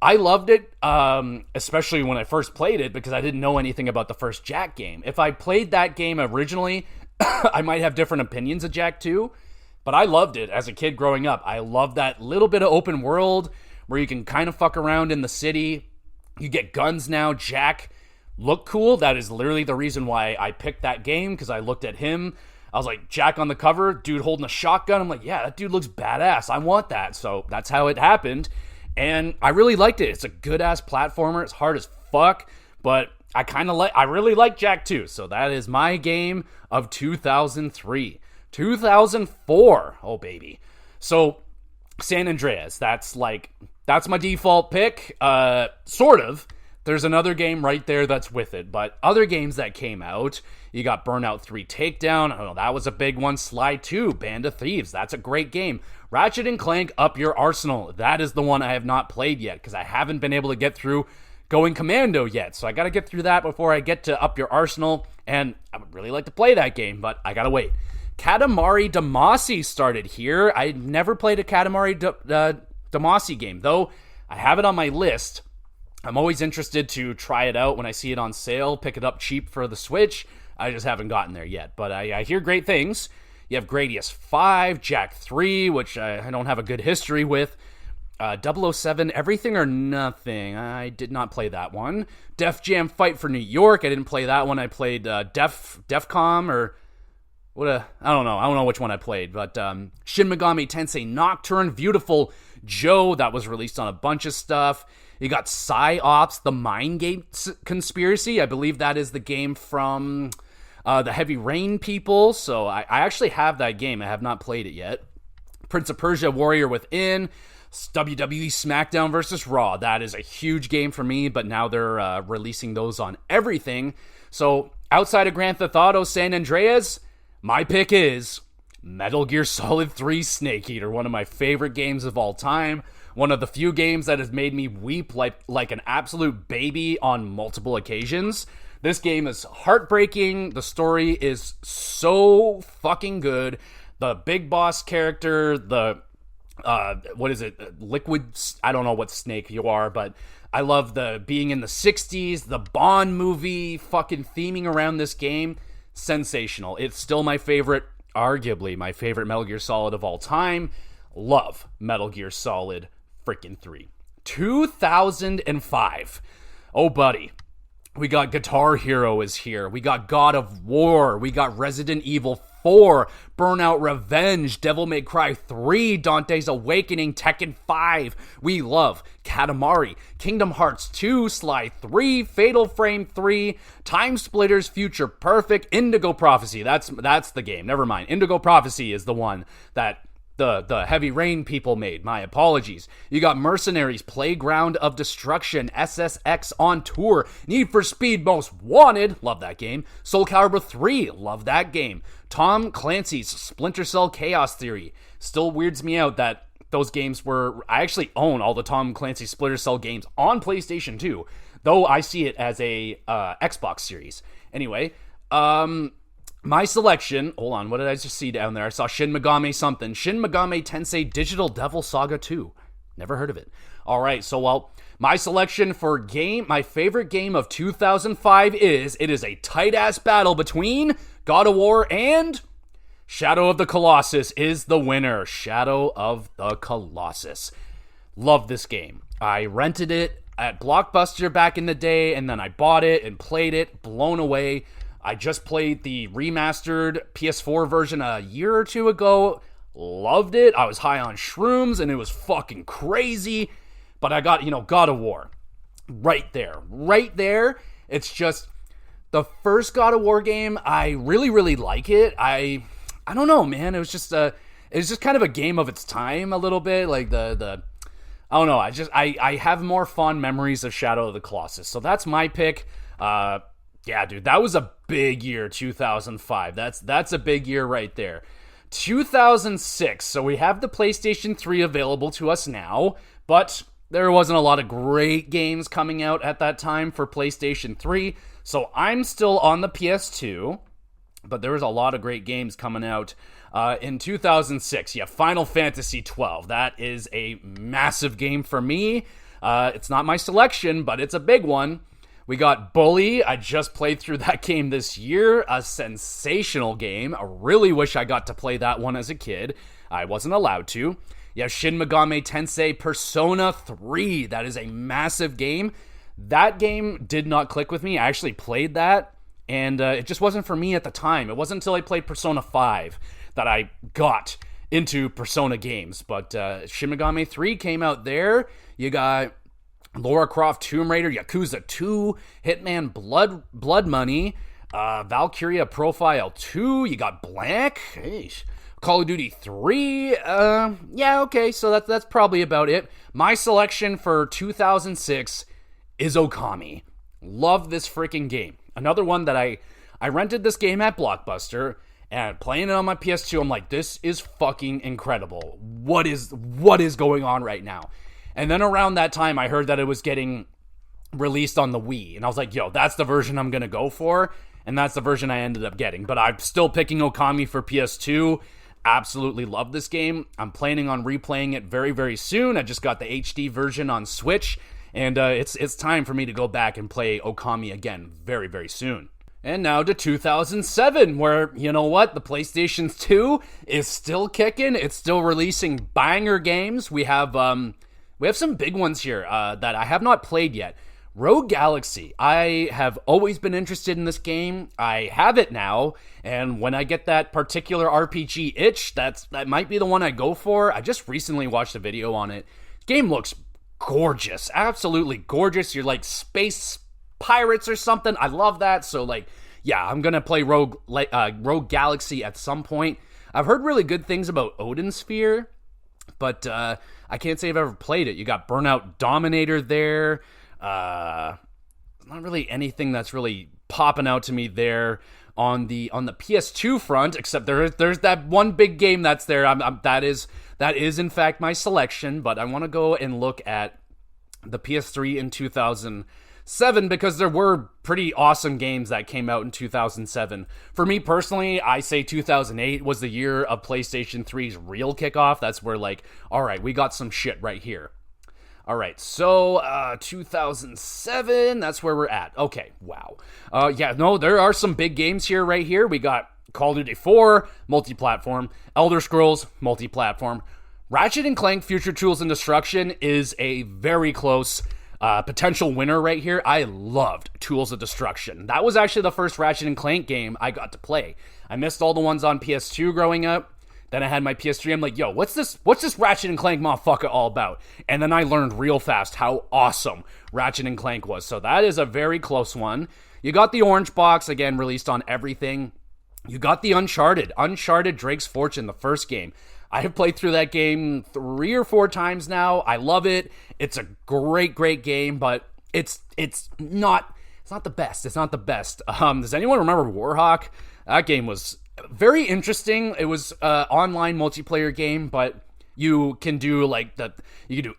I loved it, especially when I first played it, because I didn't know anything about the first Jak game. If I played that game originally, I might have different opinions of Jak 2, but I loved it as a kid growing up. I loved that little bit of open world where you can kind of fuck around in the city. You get guns now. Jak looked cool. That is literally the reason why I picked that game, because I looked at him. I was like, Jak on the cover, dude holding a shotgun. I'm like, yeah, that dude looks badass. I want that. So that's how it happened. And I really liked it. It's a good-ass platformer. It's hard as fuck, but I really like Jak 2. So that is my game of 2003. 2004. Oh, baby. So San Andreas, that's my default pick. Sort of. there's another game right there that's with it. But other games that came out, you got Burnout 3 Takedown. Oh, that was a big one. Sly 2, Band of Thieves. That's a great game. Ratchet & Clank, Up Your Arsenal. That is the one I have not played yet because I haven't been able to get through Going Commando yet. So I got to get through that before I get to Up Your Arsenal. And I would really like to play that game, but I got to wait. Katamari Damacy started here. I never played a Katamari Damacy game, though I have it on my list. I'm always interested to try it out when I see it on sale, pick it up cheap for the Switch. I just haven't gotten there yet, but I hear great things. You have Gradius 5, Jack 3, which I don't have a good history with. 007, Everything or Nothing. I did not play that one. Def Jam Fight for New York. I didn't play that one. I played Defcom or I don't know. I don't know which one I played, but Shin Megami Tensei Nocturne, Beautiful Joe, that was released on a bunch of stuff. You got PsyOps, The Mind Gates Conspiracy. I believe that is the game from the Heavy Rain people. So I actually have that game. I have not played it yet. Prince of Persia, Warrior Within. WWE SmackDown vs. Raw. That is a huge game for me, but now they're releasing those on everything. So outside of Grand Theft Auto San Andreas, my pick is Metal Gear Solid 3 Snake Eater, one of my favorite games of all time. One of the few games that has made me weep like an absolute baby on multiple occasions. This game is heartbreaking. The story is so fucking good. The big boss character, the what is it? Liquid, I don't know what snake you are, but I love the being in the 60s, the Bond movie fucking theming around this game. Sensational. It's still my favorite, arguably my favorite Metal Gear Solid of all time. Love Metal Gear Solid freaking 3. 2005. Oh, buddy. We got Guitar Hero is here. We got God of War. We got Resident Evil 4, Burnout Revenge, Devil May Cry 3, Dante's Awakening, Tekken 5. We love Katamari, Kingdom Hearts 2, Sly 3, Fatal Frame 3, Time Splitters, Future Perfect, Indigo Prophecy. That's the game. Never mind. Indigo Prophecy is the one that the Heavy Rain people made. My apologies. You got Mercenaries, Playground of Destruction, SSX on Tour, Need for Speed Most Wanted, love that game, Soul Calibur 3, love that game, Tom Clancy's Splinter Cell Chaos Theory. Still weirds me out that those games were... I actually own all the Tom Clancy Splinter Cell games on PlayStation 2, though I see it as a Xbox series. Anyway, my selection, hold on, what did I just see down there? I saw Shin Megami something. Shin Megami Tensei Digital Devil Saga 2. Never heard of it. All right, so my selection for my favorite game of 2005 is a tight-ass battle between God of War and Shadow of the Colossus is the winner. Shadow of the Colossus. Love this game. I rented it at Blockbuster back in the day, and then I bought it and played it. Blown away. I just played the remastered PS4 version a year or two ago. Loved it. I was high on shrooms, and it was fucking crazy. But I got, God of War. Right there. Right there. It's just the first God of War game. I really, really like it. I don't know, man. It was just kind of a game of its time a little bit. Like I don't know. I have more fond memories of Shadow of the Colossus. So that's my pick. Yeah, dude, that was a big year, 2005. That's a big year right there. 2006, so we have the PlayStation 3 available to us now, but there wasn't a lot of great games coming out at that time for PlayStation 3, so I'm still on the PS2, but there was a lot of great games coming out in 2006. Yeah, Final Fantasy 12. That is a massive game for me. It's not my selection, but it's a big one. We got Bully. I just played through that game this year. A sensational game. I really wish I got to play that one as a kid. I wasn't allowed to. You have Shin Megami Tensei Persona 3. That is a massive game. That game did not click with me. I actually played that, and it just wasn't for me at the time. It wasn't until I played Persona 5 that I got into Persona games. But Shin Megami 3 came out there. You got Lara Croft Tomb Raider, Yakuza 2, Hitman Blood Money, Valkyria Profile 2, you got Blank, Call of Duty 3, yeah, okay, so that's probably about it. My selection for 2006 is Okami. Love this freaking game. Another one that I rented this game at Blockbuster, and playing it on my PS2, I'm like, this is fucking incredible. What is going on right now? And then around that time, I heard that it was getting released on the Wii, and I was like, yo, that's the version I'm gonna go for, and that's the version I ended up getting. But I'm still picking Okami for PS2. Absolutely love this game. I'm planning on replaying it very, very soon. I just got the HD version on Switch, and it's time for me to go back and play Okami again very, very soon. And now to 2007, where, you know what, the PlayStation 2 is still kicking. It's still releasing banger games. We have some big ones here that I have not played yet. Rogue Galaxy. I have always been interested in this game. I have it now, and when I get that particular RPG itch, that might be the one I go for. I just recently watched a video on it. Game looks gorgeous, absolutely gorgeous. You're like space pirates or something. I love that. So like, yeah, I'm gonna play Rogue Galaxy at some point. I've heard really good things about Odin Sphere, but I can't say I've ever played it. You got Burnout Dominator there. Not really anything that's really popping out to me there on the PS2 front, except there's that one big game that's there. That is in fact my selection, but I want to go and look at the PS3 in 2007 because there were pretty awesome games that came out in 2007. For me personally, I say 2008 was the year of PlayStation 3's real kickoff. That's where like, all right, we got some shit right here. All right, so 2007, that's where we're at. Okay, wow. Yeah, no, there are some big games here right here. We got Call of Duty 4, multi-platform, Elder Scrolls, multi-platform. Ratchet & Clank Future Tools and Destruction is a very close potential winner right here. I loved Tools of Destruction. That was actually the first Ratchet & Clank game I got to play. I missed all the ones on PS2 growing up. Then I had my PS3. I'm like, yo, what's this Ratchet & Clank motherfucker all about? And then I learned real fast how awesome Ratchet & Clank was. So that is a very close one. You got the Orange Box, again, released on everything. You got the Uncharted Drake's Fortune, the first game. I have played through that game 3 or 4 times now. I love it. It's a great, great game, but it's not the best. It's not the best. Does anyone remember Warhawk? That game was very interesting. It was an online multiplayer game, but you can do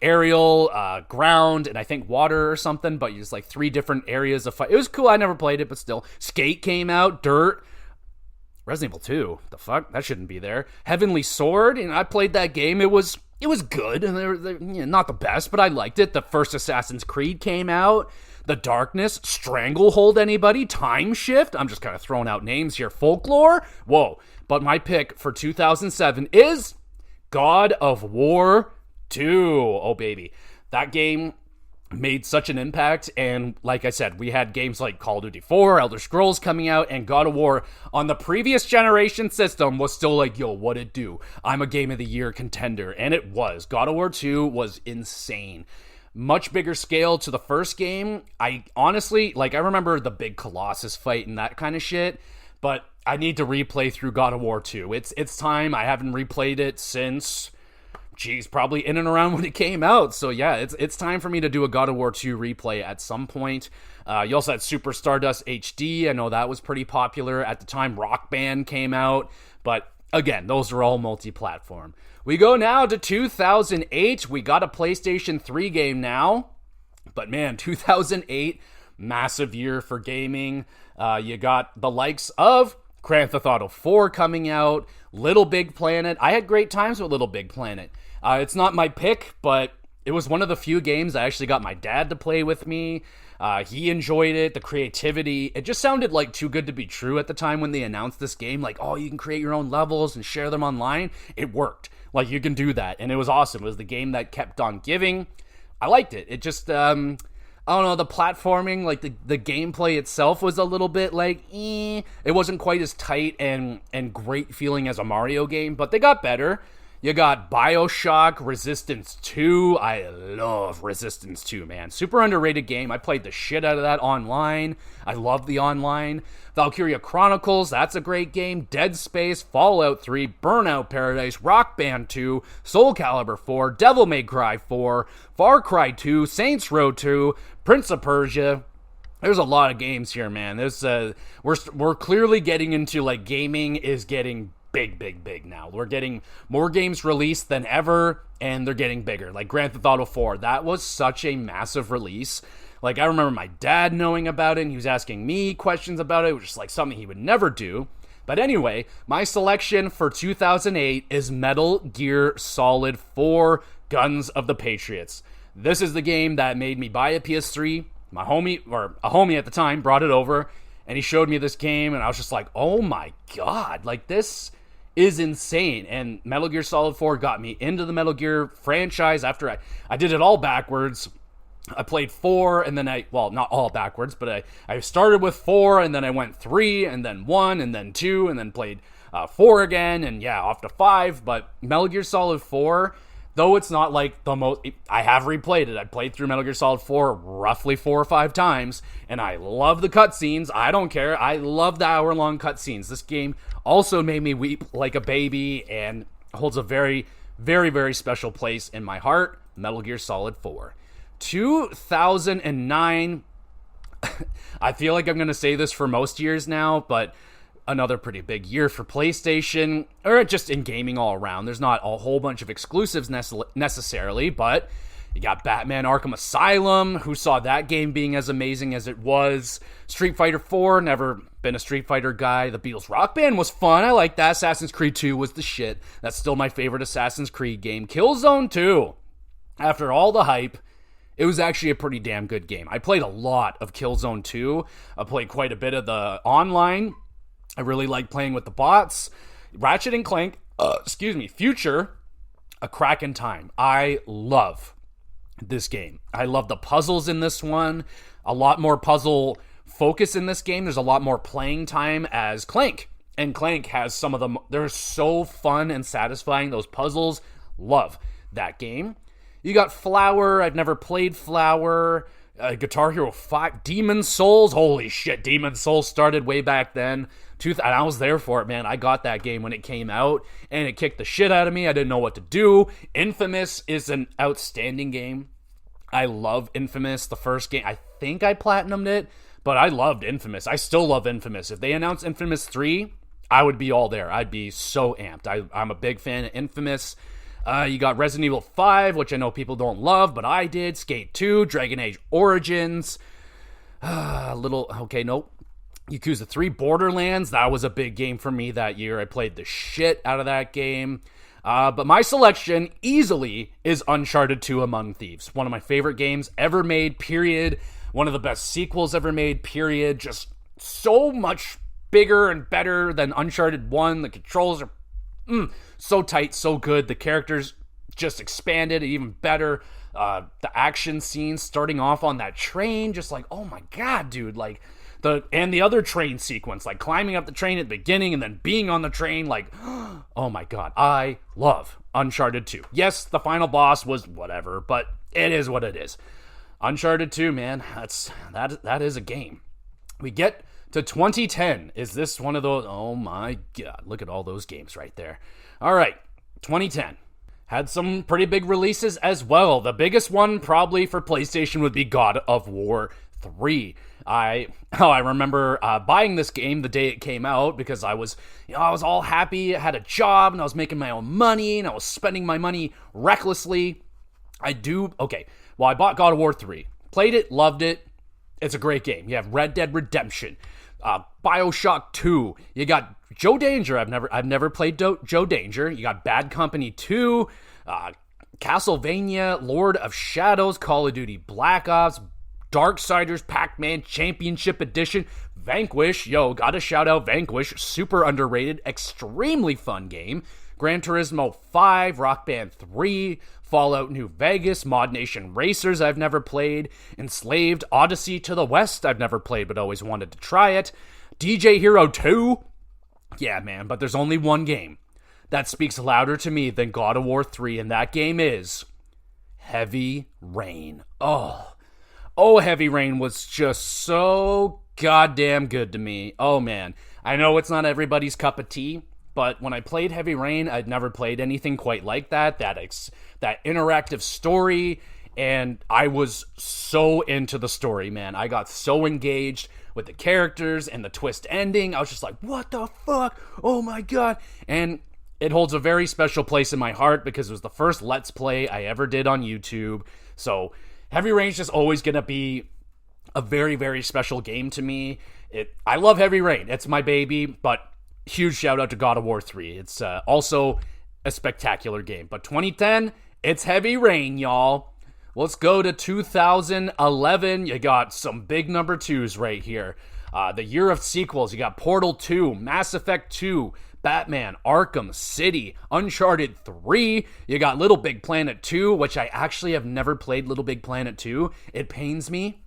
aerial, ground, and I think water or something, but you just like 3 different areas of fight. It was cool. I never played it, but still. Skate came out, Dirt, Resident Evil 2. The fuck? That shouldn't be there. Heavenly Sword, and I played that game. It was good, and they're not the best, but I liked it. The first Assassin's Creed came out. The Darkness, Stranglehold, anybody? Time Shift? I'm just kind of throwing out names here. Folklore? Whoa. But my pick for 2007 is God of War 2. Oh, baby. That game made such an impact, and like I said, we had games like Call of Duty 4, Elder Scrolls coming out, and God of War on the previous generation system was still like, yo, what'd it do? I'm a Game of the Year contender, and it was. God of War 2 was insane. Much bigger scale to the first game. I honestly, I remember the big Colossus fight and that kind of shit, but I need to replay through God of War 2. It's time. I haven't replayed it since, probably in and around when it came out. So yeah, it's time for me to do a God of War 2 replay at some point. You also had Super Stardust HD. I know that was pretty popular at the time. Rock Band came out, but again, those are all multi-platform. We go now to 2008. We got a PlayStation 3 game now. But man, 2008, massive year for gaming. You got the likes of Grand Theft Auto 4 coming out, Little Big Planet. I had great times with Little Big Planet. It's not my pick, but it was one of the few games I actually got my dad to play with me. He enjoyed it, the creativity. It just sounded like too good to be true at the time when they announced this game. Like, oh, you can create your own levels and share them online. It worked. Like, you can do that. And it was awesome. It was the game that kept on giving. I liked it. It just, I don't know, the platforming, like the gameplay itself was a little bit It wasn't quite as tight and great feeling as a Mario game, but they got better. You got BioShock Resistance 2. I love Resistance 2, man. Super underrated game. I played the shit out of that online. I love the online. Valkyria Chronicles, that's a great game. Dead Space, Fallout 3, Burnout Paradise, Rock Band 2, Soul Calibur 4, Devil May Cry 4, Far Cry 2, Saints Row 2, Prince of Persia. There's a lot of games here, man. We're clearly getting into, like, gaming is getting big now. We're getting more games released than ever, and they're getting bigger. Like Grand Theft Auto 4, that was such a massive release. Like, I remember my dad knowing about it, and he was asking me questions about it. It was just like something he would never do. But anyway, my selection for 2008 is Metal Gear Solid 4 Guns of the Patriots. This is the game that made me buy a PS3. My homie, or a homie at the time, brought it over, and he showed me this game, and I was just like, oh my god, like, this is insane. And Metal Gear Solid 4 got me into the Metal Gear franchise after I did it all backwards. I played 4, and then not all backwards, but I started with 4, and then I went 3, and then 1, and then 2, and then played 4 again, and yeah, off to 5. But Metal Gear Solid 4, though it's not like the most, I have replayed it. I played through Metal Gear Solid 4 roughly 4 or 5 times, and I love the cutscenes. I don't care. I love the hour-long cutscenes. This game also made me weep like a baby and holds a very, very, very special place in my heart. Metal Gear Solid 4. 2009, I feel like I'm going to say this for most years now, but another pretty big year for PlayStation, or just in gaming all around. There's not a whole bunch of exclusives necessarily, but you got Batman Arkham Asylum. Who saw that game being as amazing as it was? Street Fighter 4, never been a Street Fighter guy. The Beatles Rock Band was fun. I like that. Assassin's Creed 2 was the shit. That's still my favorite Assassin's Creed game. Killzone 2, after all the hype, it was actually a pretty damn good game. I played a lot of Killzone 2. I played quite a bit of the online. I really like playing with the bots. Ratchet and Clank, Future, a crack in time. I love this game. I love the puzzles in this one. A lot more puzzle focus in this game. There's a lot more playing time as Clank. And Clank has some of them. They're so fun and satisfying, those puzzles. Love that game. You got Flower. I've never played Flower. Guitar Hero 5. Demon's Souls. Holy shit, Demon's Souls started way back then. And I was there for it, man. I got that game when it came out, and it kicked the shit out of me. I didn't know what to do. Infamous is an outstanding game. I love Infamous. The first game, I think I platinumed it, but I loved Infamous. I still love Infamous. If they announced Infamous 3, I would be all there. I'd be so amped. I'm a big fan of Infamous. You got Resident Evil 5, which I know people don't love, but I did. Skate 2, Dragon Age Origins. Yakuza 3, Borderlands. That was a big game for me that year. I played the shit out of that game. But my selection easily is Uncharted 2 Among Thieves. One of my favorite games ever made, period. One of the best sequels ever made, period. Just so much bigger and better than Uncharted 1. The controls are so tight, so good. The characters just expanded even better. The action scenes starting off on that train, just like, oh my god, dude. Like, the other train sequence, like climbing up the train at the beginning and then being on the train, like, oh my god, I love Uncharted 2. Yes, the final boss was whatever, but it is what it is. Uncharted 2, man, that is a game. We get to 2010. Is this one of those? Oh my god, look at all those games right there. All right, 2010. Had some pretty big releases as well. The biggest one probably for PlayStation would be God of War 3. I remember buying this game the day it came out because I was all happy. I had a job and I was making my own money and I was spending my money recklessly. I bought God of War 3. Played it, loved it. It's a great game. You have Red Dead Redemption, BioShock 2. You got Joe Danger. I've never played Joe Danger. You got Bad Company 2, Castlevania, Lord of Shadows, Call of Duty Black Ops, Darksiders Pac-Man Championship Edition, Vanquish. Gotta shout out Vanquish. Super underrated, extremely fun game. Gran Turismo 5, Rock Band 3, Fallout New Vegas, Mod Nation Racers I've never played, Enslaved, Odyssey to the West I've never played but always wanted to try it, DJ Hero 2. Yeah, man, but there's only one game that speaks louder to me than God of War 3, and that game is Heavy Rain. Oh, Heavy Rain was just so goddamn good to me. Oh, man. I know it's not everybody's cup of tea, but when I played Heavy Rain, I'd never played anything quite like that. That interactive story, and I was so into the story, man. I got so engaged with the characters and the twist ending. I was just like, what the fuck? Oh, my God. And it holds a very special place in my heart because it was the first Let's Play I ever did on YouTube. So Heavy Rain's just always going to be a very, very special game to me. I love Heavy Rain. It's my baby, but huge shout out to God of War 3. It's also a spectacular game. But 2010, it's Heavy Rain, y'all. Let's go to 2011. You got some big number 2s right here. The year of sequels. You got Portal 2, Mass Effect 2, Batman, Arkham City, Uncharted 3. You got Little Big Planet 2, which I actually have never played Little Big Planet 2. It pains me.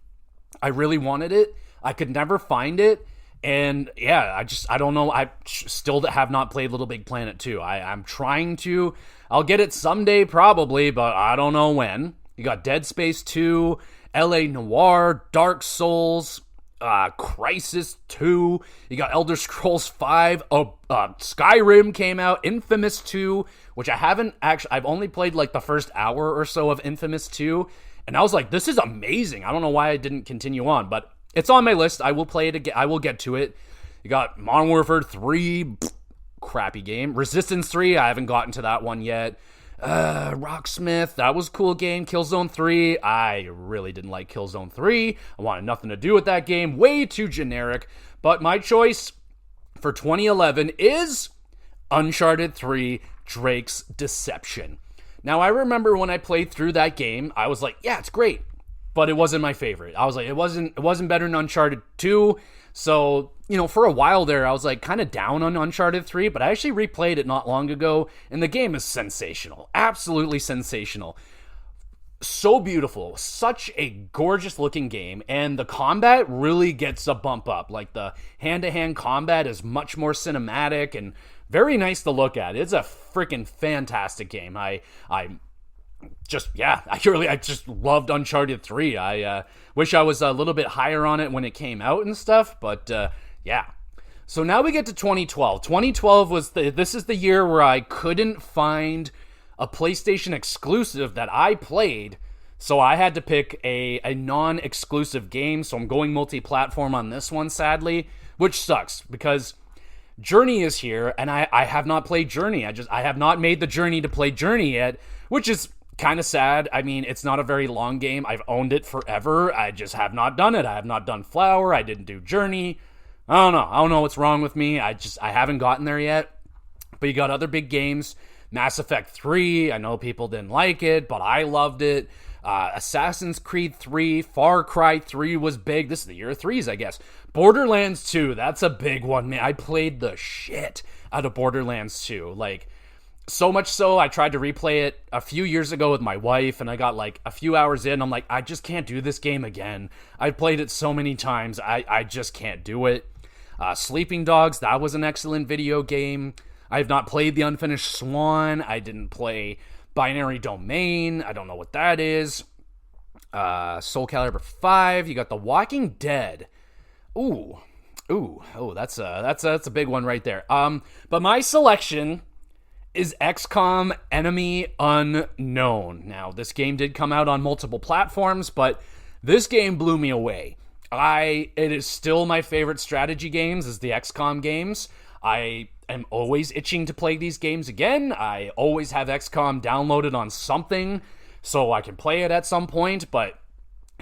I really wanted it. I could never find it. And yeah, I don't know. I still have not played Little Big Planet 2. I'm trying to. I'll get it someday probably, but I don't know when. You got Dead Space 2, LA Noire, Dark Souls, Crysis 2. You got Elder Scrolls 5. Skyrim came out. Infamous 2, which I haven't actually. I've only played like the first hour or so of Infamous 2. And I was like, this is amazing. I don't know why I didn't continue on, but it's on my list. I will play it again. I will get to it. You got Modern Warfare 3, crappy game. Resistance 3, I haven't gotten to that one yet. Rocksmith, that was a cool game. Killzone 3, I really didn't like Killzone 3. I wanted nothing to do with that game. Way too generic. But my choice for 2011 is Uncharted 3, Drake's Deception. Now, I remember when I played through that game, I was like, yeah, it's great. But it wasn't my favorite. I was like, it wasn't better than Uncharted 2. So, for a while there, I was like kind of down on Uncharted 3, but I actually replayed it not long ago, and the game is sensational. Absolutely sensational. So beautiful. Such a gorgeous looking game, and the combat really gets a bump up. Like, the hand-to-hand combat is much more cinematic and very nice to look at. It's a freaking fantastic game. I just loved Uncharted 3. I wish I was a little bit higher on it when it came out and stuff, but yeah. So now we get to 2012. 2012 this is the year where I couldn't find a PlayStation exclusive that I played, so I had to pick a non-exclusive game, so I'm going multi-platform on this one, sadly, which sucks, because Journey is here, and I have not played Journey. I have not made the journey to play Journey yet, which is kind of sad. I mean, it's not a very long game. I've owned it forever. I just have not done it. I have not done Flower. I didn't do Journey. I don't know what's wrong with me. I haven't gotten there yet. But you got other big games. Mass Effect 3. I know people didn't like it, but I loved it. Assassin's Creed 3, Far Cry 3 was big. This is the year of 3s, I guess. Borderlands 2, that's a big one, man. I played the shit out of Borderlands 2. Like, so much so, I tried to replay it a few years ago with my wife, and I got like a few hours in. I'm like, I just can't do this game again. I played it so many times. I just can't do it. Sleeping Dogs, that was an excellent video game. I have not played The Unfinished Swan. I didn't play Binary Domain. I don't know what that is. Soul Calibur 5. You got The Walking Dead. Ooh, that's a big one right there. But my selection is XCOM Enemy Unknown. Now, this game did come out on multiple platforms, but this game blew me away. It is still my favorite strategy games, is the XCOM games. I am always itching to play these games again. I always have XCOM downloaded on something so I can play it at some point, but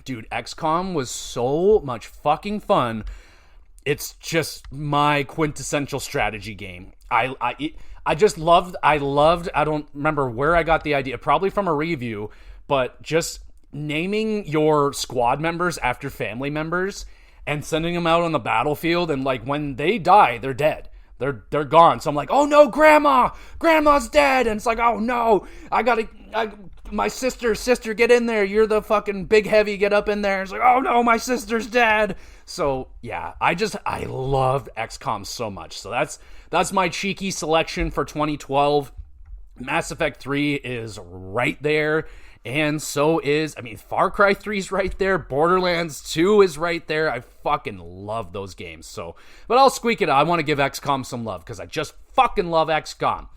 dude, XCOM was so much fucking fun. It's just my quintessential strategy game. I loved, I don't remember where I got the idea, probably from a review, but just naming your squad members after family members and sending them out on the battlefield, and like when they die, they're dead. They're gone. So I'm like, oh no, grandma's dead. And it's like, oh no, my sister, get in there. You're the fucking big heavy, get up in there. It's like, oh no, my sister's dead. So yeah, I loved XCOM so much. So that's my cheeky selection for 2012. Mass Effect 3 is right there. And so is, Far Cry 3 is right there. Borderlands 2 is right there. I fucking love those games. So, but I'll squeak it out. I want to give XCOM some love because I just fucking love XCOM.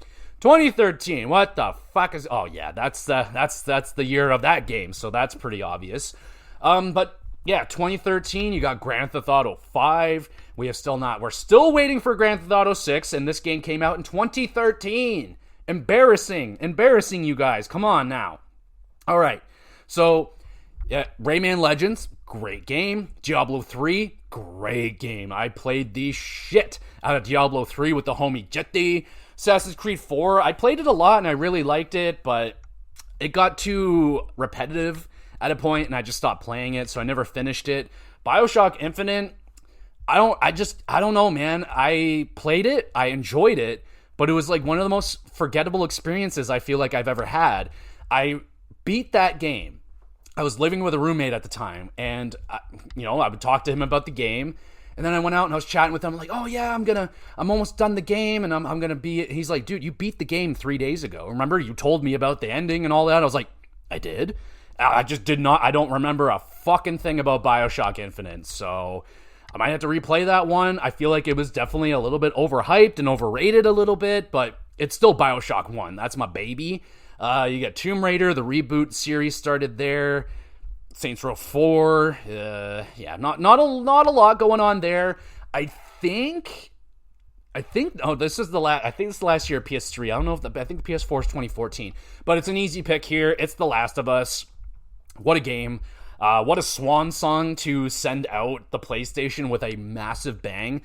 2013, what the fuck is... Oh, yeah, that's the year of that game, so that's pretty obvious. But, yeah, 2013, you got Grand Theft Auto 5. We're still waiting for Grand Theft Auto 6, and this game came out in 2013. Embarrassing, you guys. Come on now. All right, so yeah, Rayman Legends, great game. Diablo 3, great game. I played the shit out of Diablo 3 with the homie Jetty. Assassin's Creed 4, I played it a lot and I really liked it, but it got too repetitive at a point and I just stopped playing it, so I never finished it. BioShock Infinite, I don't know, man. I played it, I enjoyed it, but it was like one of the most forgettable experiences I feel like I've ever had. I beat that game. I was living with a roommate at the time, and I would talk to him about the game, and then I went out and I was chatting with him, like, oh yeah, I'm almost done the game, and I'm gonna be. He's like, dude, you beat the game 3 days ago. Remember, you told me about the ending and all that. I was like, I did. I just did not. I don't remember a fucking thing about BioShock Infinite, so I might have to replay that one. I feel like it was definitely a little bit overhyped and overrated a little bit, but it's still BioShock 1. That's my baby. You got Tomb Raider, the reboot series started there. Saints Row 4, not a lot going on there. I think this is the last year of PS3. I don't know I think the PS4 is 2014, but it's an easy pick here. It's The Last of Us. What a game. What a swan song to send out the PlayStation with a massive bang.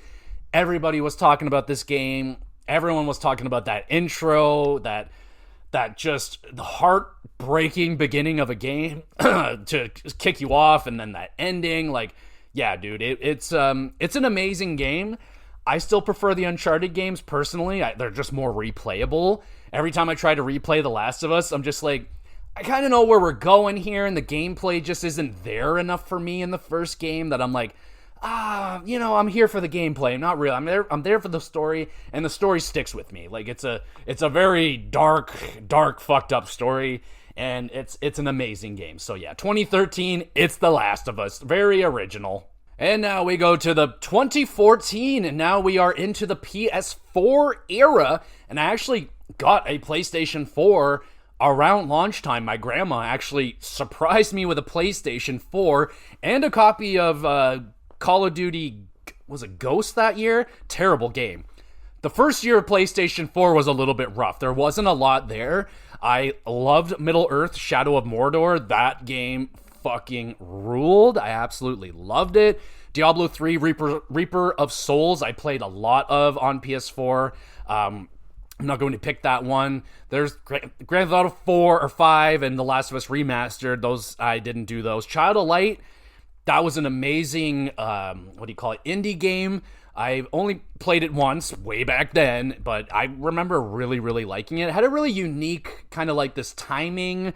Everybody was talking about this game. Everyone was talking about that intro, that just the heartbreaking beginning of a game to kick you off, and then that ending. Like, yeah, dude, it's an amazing game. I still prefer the Uncharted games personally. They're just more replayable. Every time I try to replay The Last of Us, I'm just like, I kind of know where we're going here, and the gameplay just isn't there enough for me in the first game that I'm like, I'm here for the gameplay. I'm not real. I'm there for the story, and the story sticks with me. Like, it's a very dark, fucked up story, and it's an amazing game. So yeah, 2013, it's The Last of Us. Very original. And now we go to the 2014, and now we are into the PS4 era, and I actually got a PlayStation 4 around launch time. My grandma actually surprised me with a PlayStation 4 and a copy of Call of Duty, was it Ghost that year? Terrible game. The first year of PlayStation 4 was a little bit rough. There wasn't a lot there. I loved Middle-earth, Shadow of Mordor. That game fucking ruled. I absolutely loved it. Diablo 3, Reaper of Souls, I played a lot of on PS4. I'm not going to pick that one. There's Grand Theft Auto 4 or 5 and The Last of Us Remastered. Those, I didn't do those. Child of Light, that was an amazing, indie game. I only played it once, way back then, but I remember really, really liking it. It had a really unique, kind of like this timing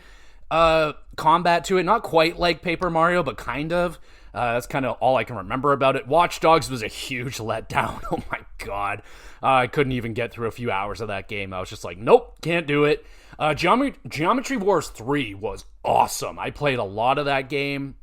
combat to it. Not quite like Paper Mario, but kind of. That's kind of all I can remember about it. Watch Dogs was a huge letdown. Oh my god. I couldn't even get through a few hours of that game. I was just like, nope, can't do it. Geometry Wars 3 was awesome. I played a lot of that game.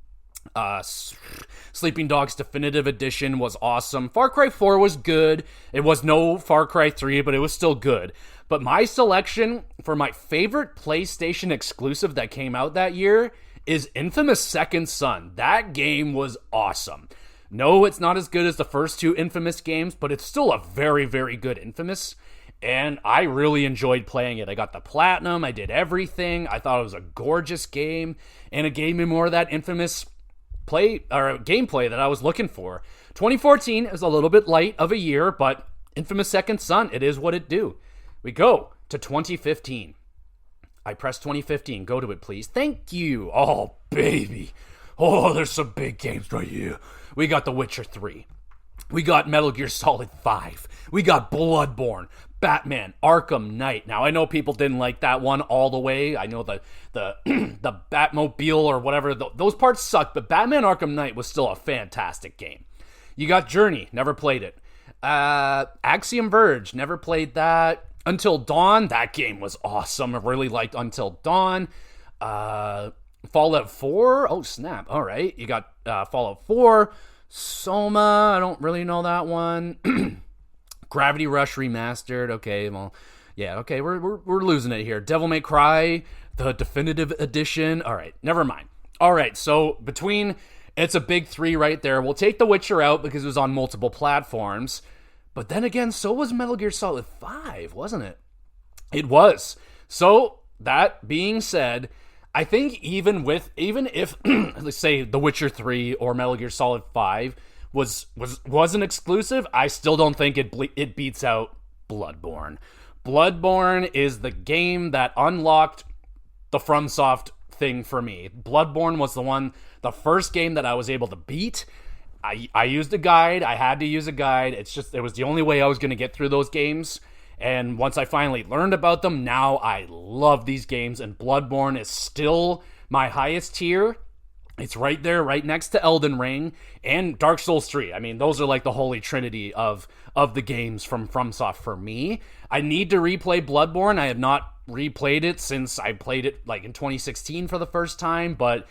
Sleeping Dogs Definitive Edition was awesome. Far Cry 4 was good. It was no Far Cry 3, but it was still good. But my selection for my favorite PlayStation exclusive that came out that year is Infamous Second Son. That game was awesome. No, it's not as good as the first two Infamous games, but it's still a very, very good Infamous. And I really enjoyed playing it. I got the platinum. I did everything. I thought it was a gorgeous game, and it gave me more of that Infamous gameplay that I was looking for. 2014 is a little bit light of a year, but Infamous Second Son, it is what it do. We go to 2015. I press 2015. Go to it, please. Thank you. Oh, baby. Oh, there's some big games right here. We got The Witcher 3. We got Metal Gear Solid 5. We got Bloodborne. Batman Arkham Knight. Now, I know people didn't like that one all the way. I know the the Batmobile or whatever, those parts sucked, but Batman Arkham Knight was still a fantastic game. You got Journey, never played it. Axiom Verge, never played that. Until Dawn, that game was awesome. I really liked Until Dawn. Fallout 4, oh snap, all right. You got Fallout 4, Soma, I don't really know that one. Gravity Rush Remastered, okay, well, yeah, okay, we're losing it here. Devil May Cry, the definitive edition, all right, never mind. All right, so it's a big 3 right there. We'll take The Witcher out because it was on multiple platforms, but then again, so was Metal Gear Solid 5, wasn't it? It was. So, that being said, I think even if let's say The Witcher 3 or Metal Gear Solid 5 wasn't exclusive, I still don't think it beats out Bloodborne. Bloodborne is the game that unlocked the FromSoft thing for me. Bloodborne was the first game that I was able to beat. I used a guide. I had to use a guide. It was the only way I was going to get through those games. And once I finally learned about them, now I love these games, and Bloodborne is still my highest tier. It's right there, right next to Elden Ring and Dark Souls 3. I mean, those are like the holy trinity of the games from FromSoft for me. I need to replay Bloodborne. I have not replayed it since I played it like in 2016 for the first time, but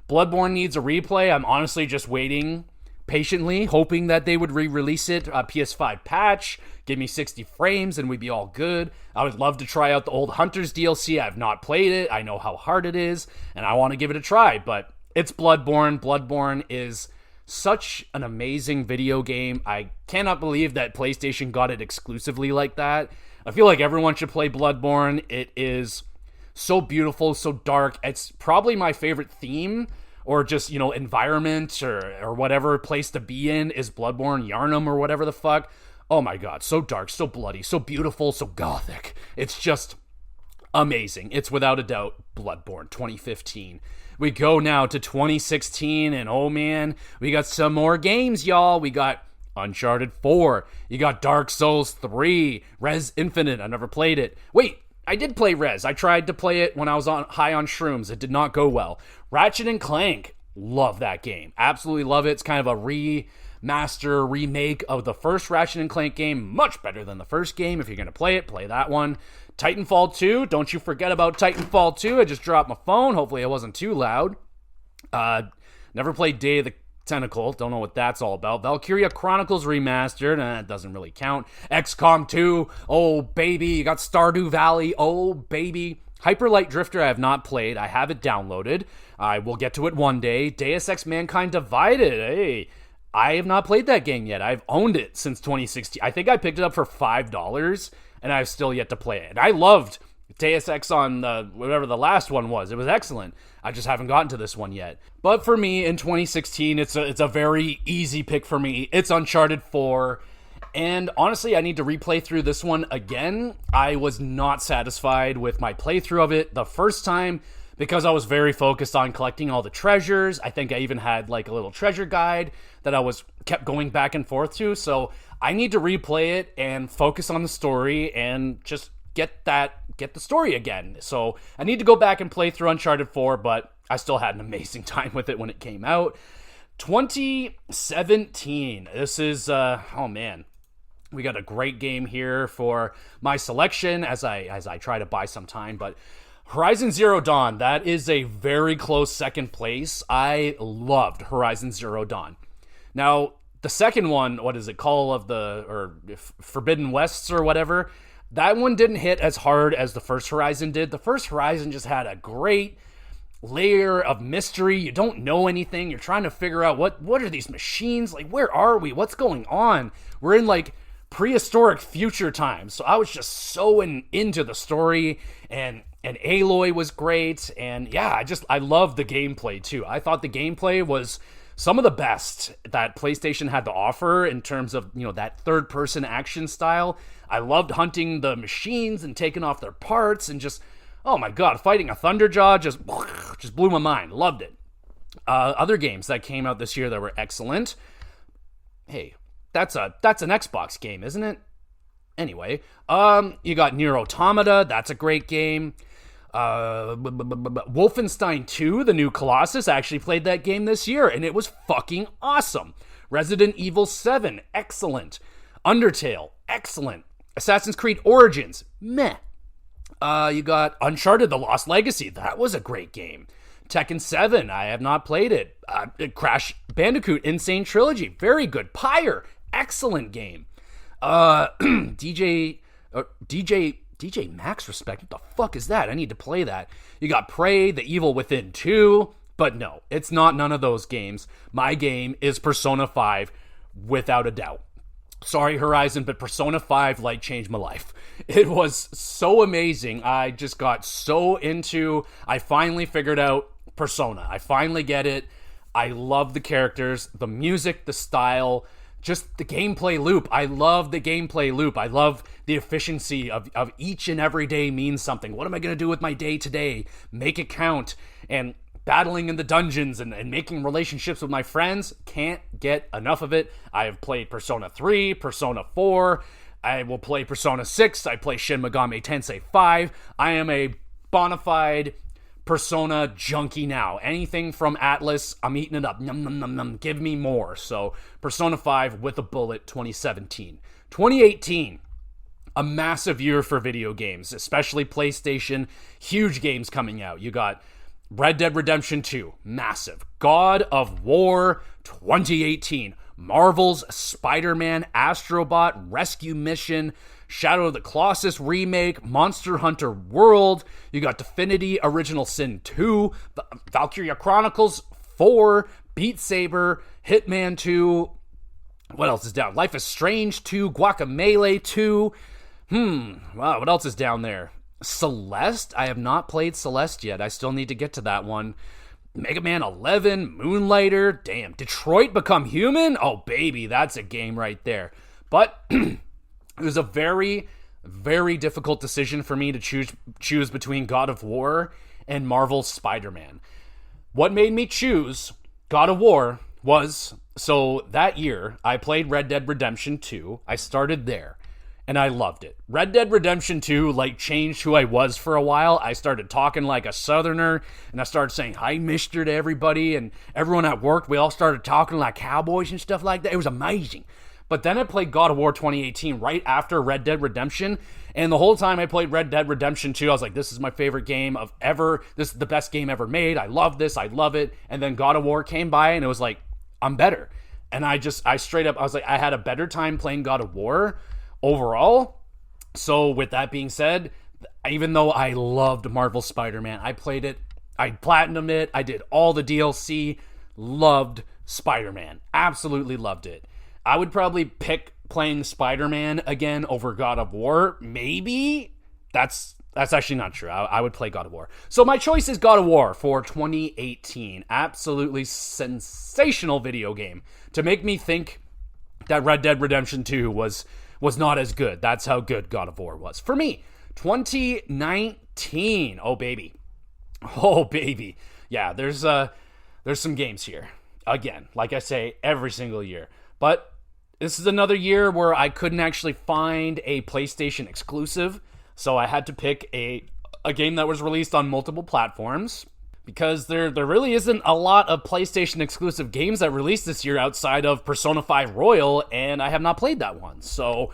Bloodborne needs a replay. I'm honestly just waiting patiently, hoping that they would re-release it, a PS5 patch, give me 60 frames, and we'd be all good. I would love to try out the old Hunters DLC. I've not played it. I know how hard it is, and I want to give it a try, but it's Bloodborne. Bloodborne is such an amazing video game. I cannot believe that PlayStation got it exclusively like that. I feel like everyone should play Bloodborne. It is so beautiful, so dark. It's probably my favorite theme, or just, environment or whatever place to be in is Bloodborne, Yharnam or whatever the fuck. Oh my god, so dark, so bloody, so beautiful, so gothic. It's just amazing. It's without a doubt Bloodborne 2015. We go now to 2016, and oh man, we got some more games, y'all. We got Uncharted 4. You got Dark Souls 3. Res Infinite. I never played it. Wait, I did play Res. I tried to play it when I was high on shrooms. It did not go well. Ratchet and Clank. Love that game. Absolutely love it. It's kind of a remaster, remake of the first Ratchet and Clank game. Much better than the first game. If you're going to play it, play that one. Titanfall 2. Don't you forget about Titanfall 2. I just dropped my phone. Hopefully I wasn't too loud. Never played Day of the Tentacle. Don't know what that's all about. Valkyria Chronicles Remastered. It doesn't really count. XCOM 2. Oh, baby. You got Stardew Valley. Oh, baby. Hyper Light Drifter I have not played. I have it downloaded. I will get to it one day. Deus Ex Mankind Divided. Hey, I have not played that game yet. I've owned it since 2016. I think I picked it up for $5, and I've still yet to play it. And I loved Deus Ex on whatever the last one was. It was excellent. I just haven't gotten to this one yet. But for me, in 2016, it's a very easy pick for me. It's Uncharted 4. And honestly, I need to replay through this one again. I was not satisfied with my playthrough of it the first time because I was very focused on collecting all the treasures. I think I even had like a little treasure guide that I kept going back and forth to. So I need to replay it and focus on the story and just get the story again. So I need to go back and play through Uncharted 4, but I still had an amazing time with it when it came out. 2017. This is, oh man. We got a great game here for my selection as I try to buy some time, but Horizon Zero Dawn, that is a very close second place. I loved Horizon Zero Dawn. Now, the second one, what is it, Forbidden Wests or whatever, that one didn't hit as hard as the first Horizon did. The first Horizon just had a great layer of mystery. You don't know anything. You're trying to figure out what are these machines? Like, where are we? What's going on? We're in like prehistoric future times. So I was just so into the story, and Aloy was great. And yeah, I loved the gameplay too. I thought the gameplay was some of the best that PlayStation had to offer in terms of, that third person action style. I loved hunting the machines and taking off their parts and just, oh my god, fighting a Thunderjaw just blew my mind. Loved it. Other games that came out this year that were excellent. Hey, that's an Xbox game, isn't it? Anyway, you got Nier Automata. That's a great game. Wolfenstein 2, the new Colossus. I actually played that game this year, and it was fucking awesome. Resident Evil 7, excellent. Undertale, excellent. Assassin's Creed Origins, meh. You got Uncharted: The Lost Legacy. That was a great game. Tekken 7, I have not played it. Crash Bandicoot Insane Trilogy, very good. Pyre, excellent game. DJ Max Respect, what the fuck is that? I need to play that. You got Prey, The Evil Within 2, but no, it's not none of those games. My game is Persona 5, without a doubt. Sorry, Horizon, but Persona 5, like, changed my life. It was so amazing. I just got so into... I finally figured out Persona. I finally get it. I love the characters, the music, the style, just the gameplay loop. I love the gameplay loop. I love the efficiency of each and every day means something. What am I going to do with my day today? Make it count. And battling in the dungeons and making relationships with my friends, can't get enough of it. I have played Persona 3, Persona 4, I will play Persona 6, I play Shin Megami Tensei 5. I am a bona fide Persona junkie now. Anything from Atlas, I'm eating it up. Num, num, num, num. Give me more. So Persona 5 with a bullet, 2017. 2018, a massive year for video games, especially PlayStation. Huge games coming out. You got Red Dead Redemption 2, massive. God of War 2018. Marvel's Spider-Man, Astrobot, Rescue Mission, Shadow of the Colossus remake, Monster Hunter World. You got Divinity Original Sin 2, Valkyria Chronicles 4, Beat Saber, Hitman 2. What else is down? Life is Strange 2, Guacamelee 2. Wow, what else is down there? Celeste? I have not played Celeste yet. I still need to get to that one. Mega Man 11, Moonlighter, damn. Detroit Become Human? Oh, baby, that's a game right there. But it was a very, very difficult decision for me to choose between God of War and Marvel's Spider-Man. What made me choose God of War was, so that year, I played Red Dead Redemption 2. I started there. And I loved it. Red Dead Redemption 2, like, changed who I was for a while. I started talking like a Southerner, and I started saying hi, mister, to everybody, and everyone at work, we all started talking like cowboys and stuff like that. It was amazing. But then I played God of War 2018 right after Red Dead Redemption, and the whole time I played Red Dead Redemption 2, I was like, this is my favorite game of ever. This is the best game ever made. I love this. I love it. And then God of War came by, and it was like, I'm better. And I straight up, I was like, I had a better time playing God of War overall. So with that being said, even though I loved Marvel Spider-Man, I played it, I platinumed it, I did all the DLC, loved Spider-Man, absolutely loved it. I would probably pick playing Spider-Man again over God of War, maybe. That's actually not true. I would play God of War. So my choice is God of War for 2018. Absolutely sensational video game to make me think that Red Dead Redemption 2 was not as good. That's how good God of War was. For me, 2019. Oh, baby. Oh, baby. Yeah, there's some games here. Again, like I say, every single year. But this is another year where I couldn't actually find a PlayStation exclusive. So I had to pick a game that was released on multiple platforms. Because there really isn't a lot of PlayStation exclusive games that released this year outside of Persona 5 Royal, and I have not played that one. So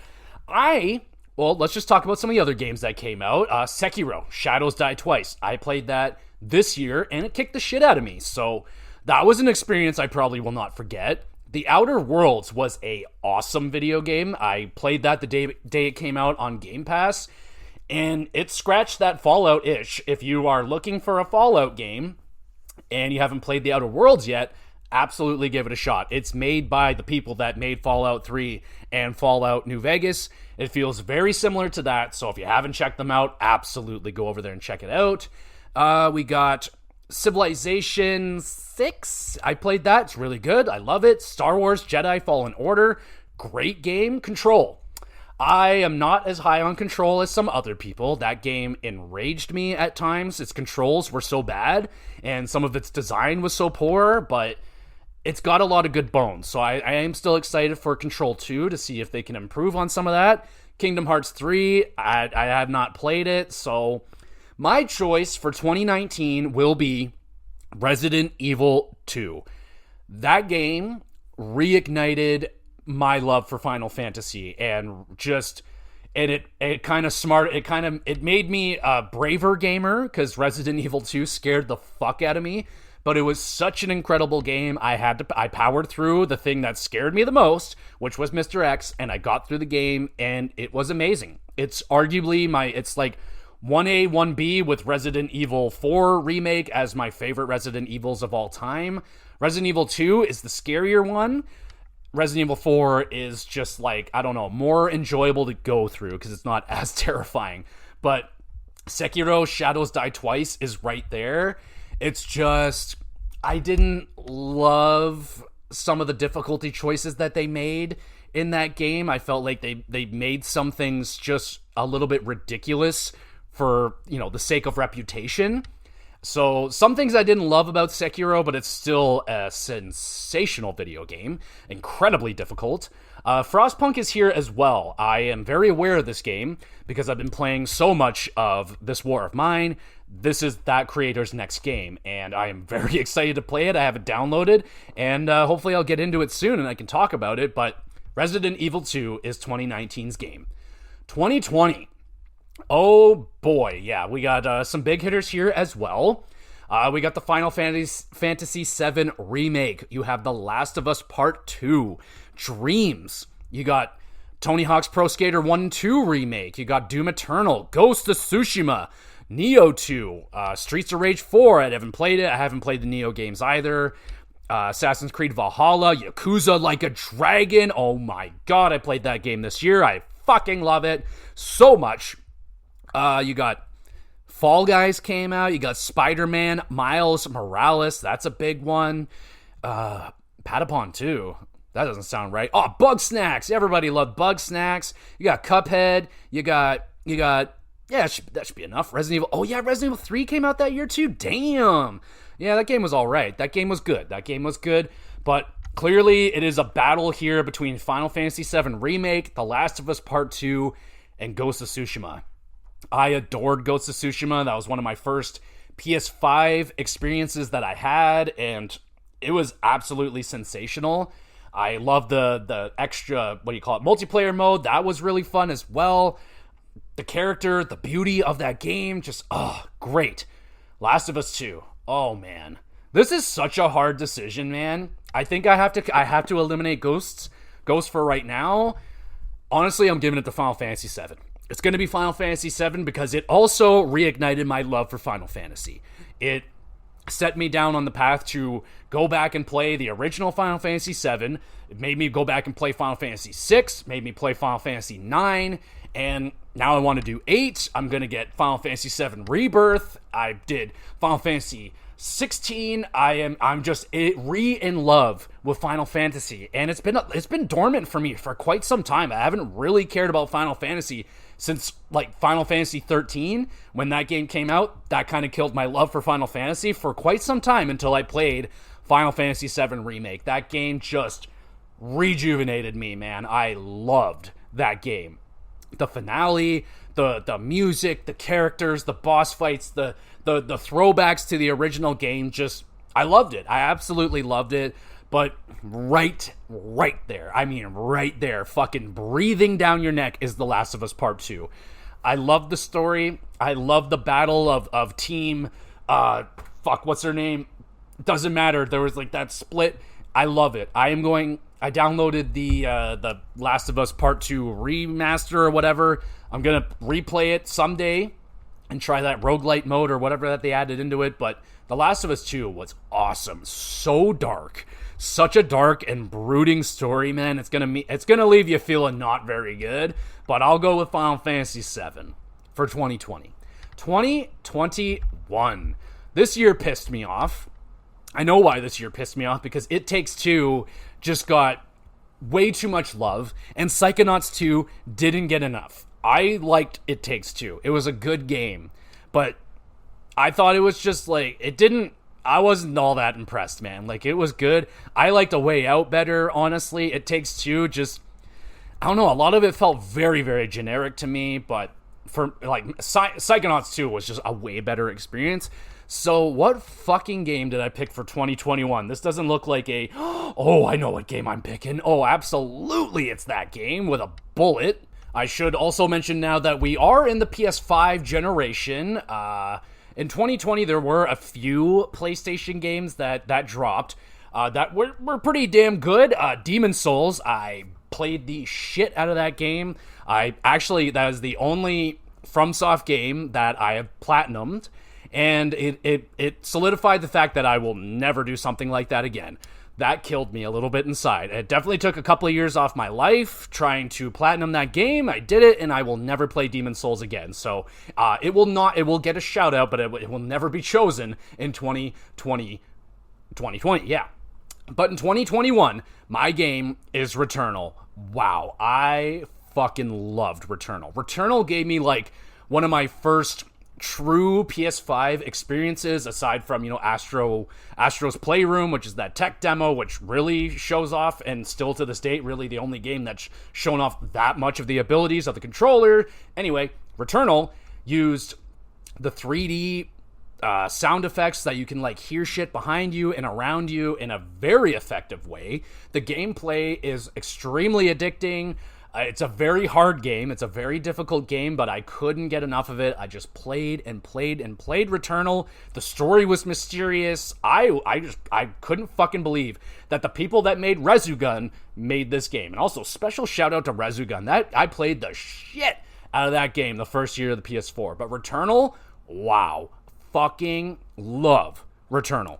let's just talk about some of the other games that came out. Sekiro, Shadows Die Twice. I played that this year, and it kicked the shit out of me. So that was an experience I probably will not forget. The Outer Worlds was a awesome video game. I played that the day it came out on Game Pass, and it scratched that Fallout itch. If you are looking for a Fallout game and you haven't played The Outer Worlds yet, absolutely give it a shot. It's made by the people that made Fallout 3 and Fallout New Vegas. It feels very similar to that, so if you haven't checked them out, absolutely go over there and check it out. We got Civilization 6. I played that. It's really good. I love it. Star Wars Jedi Fallen Order. Great game. Control. I am not as high on Control as some other people. That game enraged me at times. Its controls were so bad, and some of its design was so poor, but it's got a lot of good bones. So I am still excited for Control 2 to see if they can improve on some of that. Kingdom Hearts 3, I have not played it, so my choice for 2019 will be Resident Evil 2. That game reignited my love for Final Fantasy, and it made me a braver gamer, because Resident Evil 2 scared the fuck out of me. But it was such an incredible game. I powered through the thing that scared me the most, which was Mr. X, and I got through the game, and it was amazing. It's arguably it's like 1A, 1B with Resident Evil 4 Remake as my favorite Resident Evils of all time. Resident Evil 2 is the scarier one. Resident Evil 4 is just like, I don't know, more enjoyable to go through because it's not as terrifying. But Sekiro Shadows Die Twice is right there. It's just, I didn't love some of the difficulty choices that they made in that game. I felt like they made some things just a little bit ridiculous for, the sake of reputation. So some things I didn't love about Sekiro, but it's still a sensational video game. Incredibly difficult. Frostpunk is here as well. I am very aware of this game because I've been playing so much of This War of Mine. This is that creator's next game, and I am very excited to play it. I have it downloaded, and hopefully I'll get into it soon and I can talk about it, but Resident Evil 2 is 2019's game. 2020. Oh boy, yeah, we got some big hitters here as well. We got the Final Fantasy VII Remake. You have The Last of Us Part 2. Dreams. You got Tony Hawk's Pro Skater 1 and 2 Remake. You got Doom Eternal. Ghost of Tsushima. Neo 2. Streets of Rage 4. I haven't played it. I haven't played the Neo games either. Assassin's Creed Valhalla. Yakuza Like a Dragon. Oh my god, I played that game this year. I fucking love it so much. You got Fall Guys came out. You got Spider-Man, Miles Morales. That's a big one. Patapon 2. That doesn't sound right. Oh, Bug Snacks. Everybody loved Bug Snacks. You got Cuphead. You got. Yeah, that should be enough. Resident Evil. Oh yeah, Resident Evil 3 came out that year too. Damn. Yeah, that game was all right. That game was good. But clearly, it is a battle here between Final Fantasy VII Remake, The Last of Us Part 2, and Ghost of Tsushima. I adored Ghost of Tsushima. That was one of my first PS5 experiences that I had, and it was absolutely sensational. I love the extra, multiplayer mode. That was really fun as well. The character, the beauty of that game, just, great. Last of Us 2. Oh, man. This is such a hard decision, man. I think I have to eliminate Ghost for right now. Honestly, I'm giving it to Final Fantasy VII. It's going to be Final Fantasy VII because it also reignited my love for Final Fantasy. It set me down on the path to go back and play the original Final Fantasy VII. It made me go back and play Final Fantasy VI, made me play Final Fantasy IX, and now I want to do 8. I'm going to get Final Fantasy VII Rebirth. I did Final Fantasy 16. I'm just in love with Final Fantasy, and it's been dormant for me for quite some time. I haven't really cared about Final Fantasy since Final Fantasy 13. When that game came out, that kind of killed my love for Final Fantasy for quite some time until I played Final Fantasy VII Remake. That game just rejuvenated me, man. I loved that game. The finale, the music, the characters, the boss fights, the throwbacks to the original game, just, I loved it. I absolutely loved it. But right there, fucking breathing down your neck is The Last of Us Part 2. I love the story. I love the battle of team, what's her name? Doesn't matter. There was that split. I love it. I downloaded the Last of Us Part 2 remaster or whatever. I'm going to replay it someday and try that roguelite mode or whatever that they added into it. But The Last of Us 2 was awesome. So dark. Such a dark and brooding story, man. It's gonna leave you feeling not very good. But I'll go with Final Fantasy VII for 2020. 2021. This year pissed me off. I know why this year pissed me off, because It Takes Two just got way too much love, and Psychonauts 2 didn't get enough. I liked It Takes Two. It was a good game, but I thought it was just I wasn't all that impressed, man. Like, it was good. I liked A Way Out better, honestly. It Takes Two, just, I don't know, a lot of it felt very, very generic to me, but for, like, Psychonauts 2 was just a way better experience. So what fucking game did I pick for 2021? This doesn't look like a, oh, I know what game I'm picking. Oh, absolutely, it's that game with a bullet. I should also mention now that we are in the PS5 generation. In 2020, there were a few PlayStation games that dropped that were pretty damn good. Demon's Souls, I played the shit out of that game. That is the only FromSoft game that I have platinumed, and it solidified the fact that I will never do something like that again. That killed me a little bit inside. It definitely took a couple of years off my life trying to platinum that game. I did it, and I will never play Demon's Souls again. So it will get a shout out, but it will never be chosen in 2020, yeah. But in 2021, my game is Returnal. Wow, I fucking loved Returnal. Returnal gave me, like, one of my first true PS5 experiences, aside from, Astro's Playroom, which is that tech demo, which really shows off, and still to this date, really the only game that's shown off that much of the abilities of the controller. Anyway, Returnal used the 3D sound effects that you can, like, hear shit behind you and around you in a very effective way. The gameplay is extremely addicting. It's a very hard game. It's a very difficult game, but I couldn't get enough of it. I just played and played and played Returnal. The story was mysterious. I couldn't fucking believe that the people that made Resogun made this game. And also, special shout out to Resogun. That I played the shit out of that game the first year of the PS4. But Returnal, wow. Fucking love Returnal.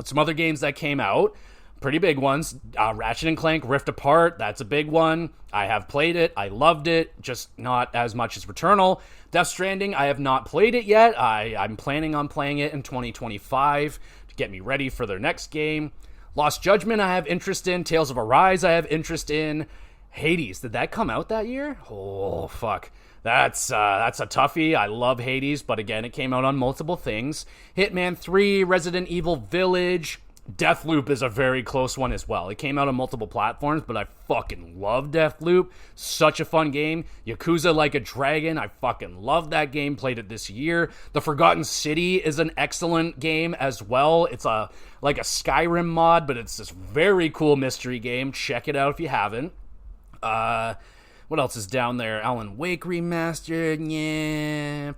Some other games that came out, pretty big ones. Ratchet & Clank Rift Apart, that's a big one. I have played it. I loved it, just not as much as Returnal. Death Stranding, I have not played it yet. I'm planning on playing it in 2025 to get me ready for their next game. Lost Judgment, I have interest in. Tales of Arise, I have interest in. Hades, did that come out that year? Oh, fuck. That's a toughie. I love Hades, but again, it came out on multiple things. Hitman 3, Resident Evil Village. Deathloop is a very close one as well. It came out on multiple platforms, but I fucking love Deathloop. Such a fun game. Yakuza Like a Dragon, I fucking love that game. Played it this year. The Forgotten City is an excellent game as well. It's like a Skyrim mod, but it's this very cool mystery game. Check it out if you haven't. What else is down there? Alan Wake Remastered, yeah.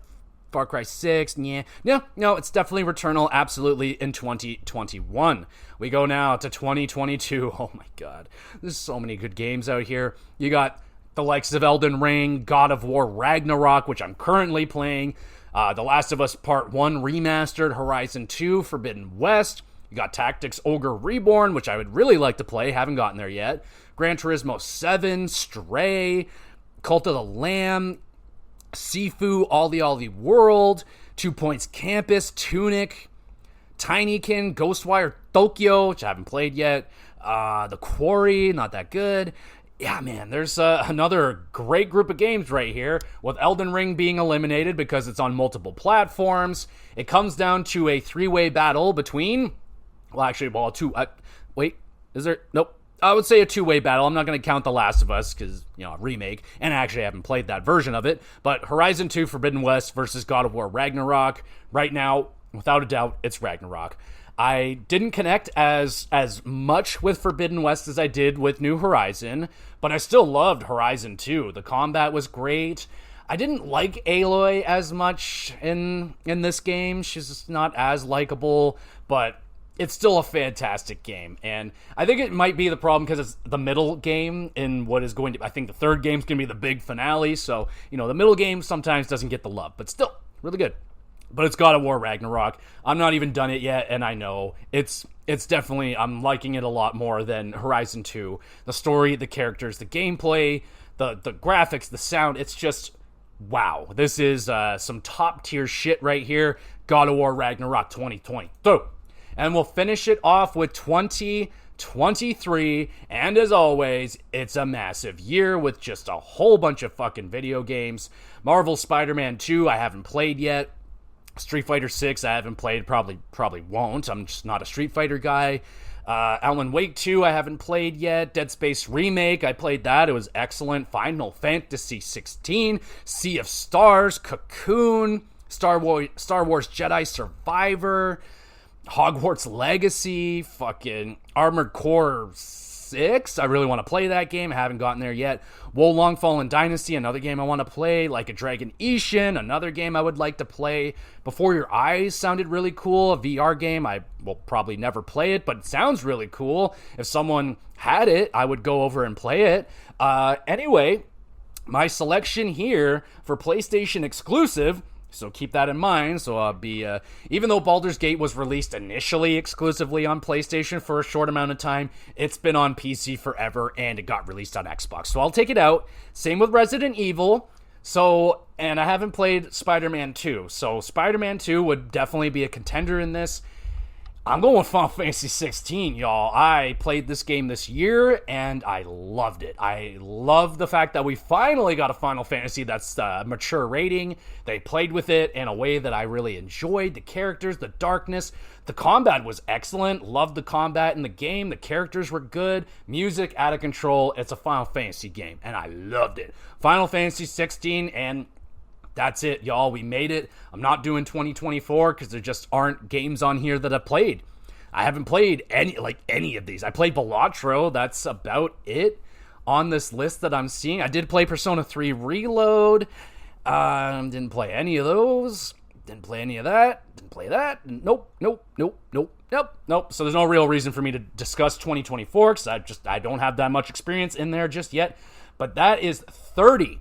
Far Cry 6, yeah. No, it's definitely Returnal, absolutely, in 2021. We go now to 2022. Oh my god. There's so many good games out here. You got the likes of Elden Ring, God of War Ragnarok, which I'm currently playing, The Last of Us Part 1 Remastered, Horizon 2, Forbidden West. You got Tactics Ogre Reborn, which I would really like to play, haven't gotten there yet. Gran Turismo 7, Stray, Cult of the Lamb, Sifu, All the World, 2 Points Campus, Tunic, Tinykin, Ghostwire Tokyo, which I haven't played yet, The Quarry, not that good. Yeah, man, there's another great group of games right here, with Elden Ring being eliminated because it's on multiple platforms. It comes down to a three-way battle between, is there? Nope. I would say a two-way battle. I'm not going to count The Last of Us because, a remake, and actually I haven't played that version of it. But Horizon 2 Forbidden West versus God of War Ragnarok. Right now, without a doubt, it's Ragnarok. I didn't connect as much with Forbidden West as I did with New Horizon, but I still loved Horizon 2. The combat was great. I didn't like Aloy as much in this game. She's just not as likable, but it's still a fantastic game, and I think it might be the problem because it's the middle game in what is going to, I think the third game's going to be the big finale, so, the middle game sometimes doesn't get the love, but still, really good. But it's God of War Ragnarok. I'm not even done it yet, and I know it's definitely, I'm liking it a lot more than Horizon 2. The story, the characters, the gameplay, the graphics, the sound, it's just, wow. This is some top-tier shit right here. God of War Ragnarok 2022. And we'll finish it off with 2023. And as always, it's a massive year with just a whole bunch of fucking video games. Marvel Spider-Man 2, I haven't played yet. Street Fighter 6 I haven't played, probably won't. I'm just not a Street Fighter guy. Alan Wake 2 I haven't played yet. Dead Space Remake, I played that. It was excellent. Final Fantasy 16, Sea of Stars, Cocoon, Star Wars Jedi Survivor, Hogwarts Legacy, fucking Armored Core 6. I really want to play that game. I haven't gotten there yet. Wolong Fallen Dynasty, another game I want to play. Like a Dragon Ishin, another game I would like to play. Before Your Eyes sounded really cool. A VR game. I will probably never play it, but it sounds really cool. If someone had it, I would go over and play it. Anyway, my selection here for PlayStation exclusive, so keep that in mind. So I'll be, even though Baldur's Gate was released initially exclusively on PlayStation for a short amount of time, it's been on PC forever, and it got released on Xbox. So I'll take it out. Same with Resident Evil. So, and I haven't played Spider-Man 2. So Spider-Man 2 would definitely be a contender in this. I'm going with Final Fantasy 16, y'all. I played this game this year, and I loved it. I love the fact that we finally got a Final Fantasy that's mature rating. They played with it in a way that I really enjoyed. The characters, the darkness, the combat was excellent. Loved the combat in the game. The characters were good. Music, out of control. It's a Final Fantasy game, and I loved it. Final Fantasy 16, and that's it, y'all. We made it. I'm not doing 2024 because there just aren't games on here that I've played. I haven't played any of these. I played Balatro. That's about it on this list that I'm seeing. I did play Persona 3 Reload. Didn't play any of those. Didn't play any of that. Didn't play that. Nope. So there's no real reason for me to discuss 2024 because I don't have that much experience in there just yet. But that is 30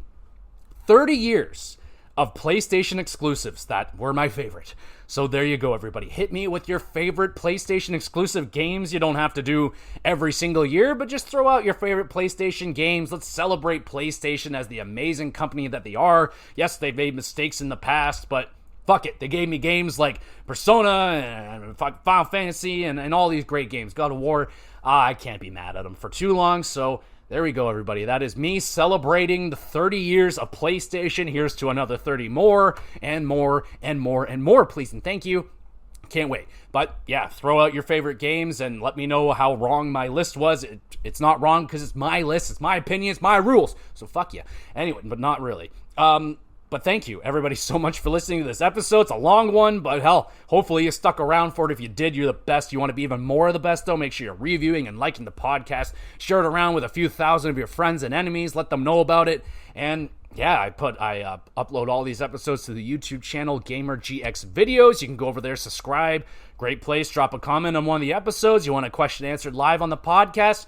years of PlayStation exclusives that were my favorite. So there you go, everybody. Hit me with your favorite PlayStation exclusive games. You don't have to do every single year, but just throw out your favorite PlayStation games. Let's celebrate PlayStation as the amazing company that they are. Yes, they've made mistakes in the past, but fuck it. They gave me games like Persona and Final Fantasy and all these great games. God of War. I can't be mad at them for too long, so there we go, everybody. That is me celebrating the 30 years of PlayStation. Here's to another 30 more and more and more and more, please and thank you. Can't wait. But yeah, throw out your favorite games and let me know how wrong my list was. It's not wrong because it's my list, it's my opinion, it's my rules. So fuck you. Anyway, but not really. But thank you, everybody, so much for listening to this episode. It's a long one, but hell, hopefully you stuck around for it. If you did, you're the best. You want to be even more of the best, though, make sure you're reviewing and liking the podcast. Share it around with a few thousand of your friends and enemies. Let them know about it. And yeah, I upload all these episodes to the YouTube channel, GamerGX Videos. You can go over there, subscribe. Great place. Drop a comment on one of the episodes. You want a question answered live on the podcast?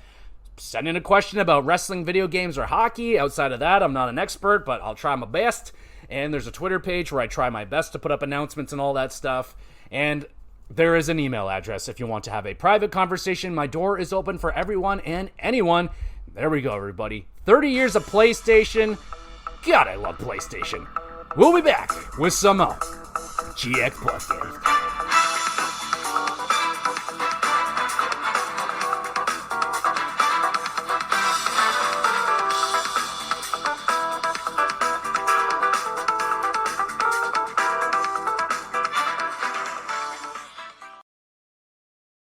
Send in a question about wrestling, video games, or hockey. Outside of that, I'm not an expert, but I'll try my best. And there's a Twitter page where I try my best to put up announcements and all that stuff. And there is an email address if you want to have a private conversation. My door is open for everyone and anyone. There we go, everybody. 30 years of PlayStation. God, I love PlayStation. We'll be back with some GX Plus games.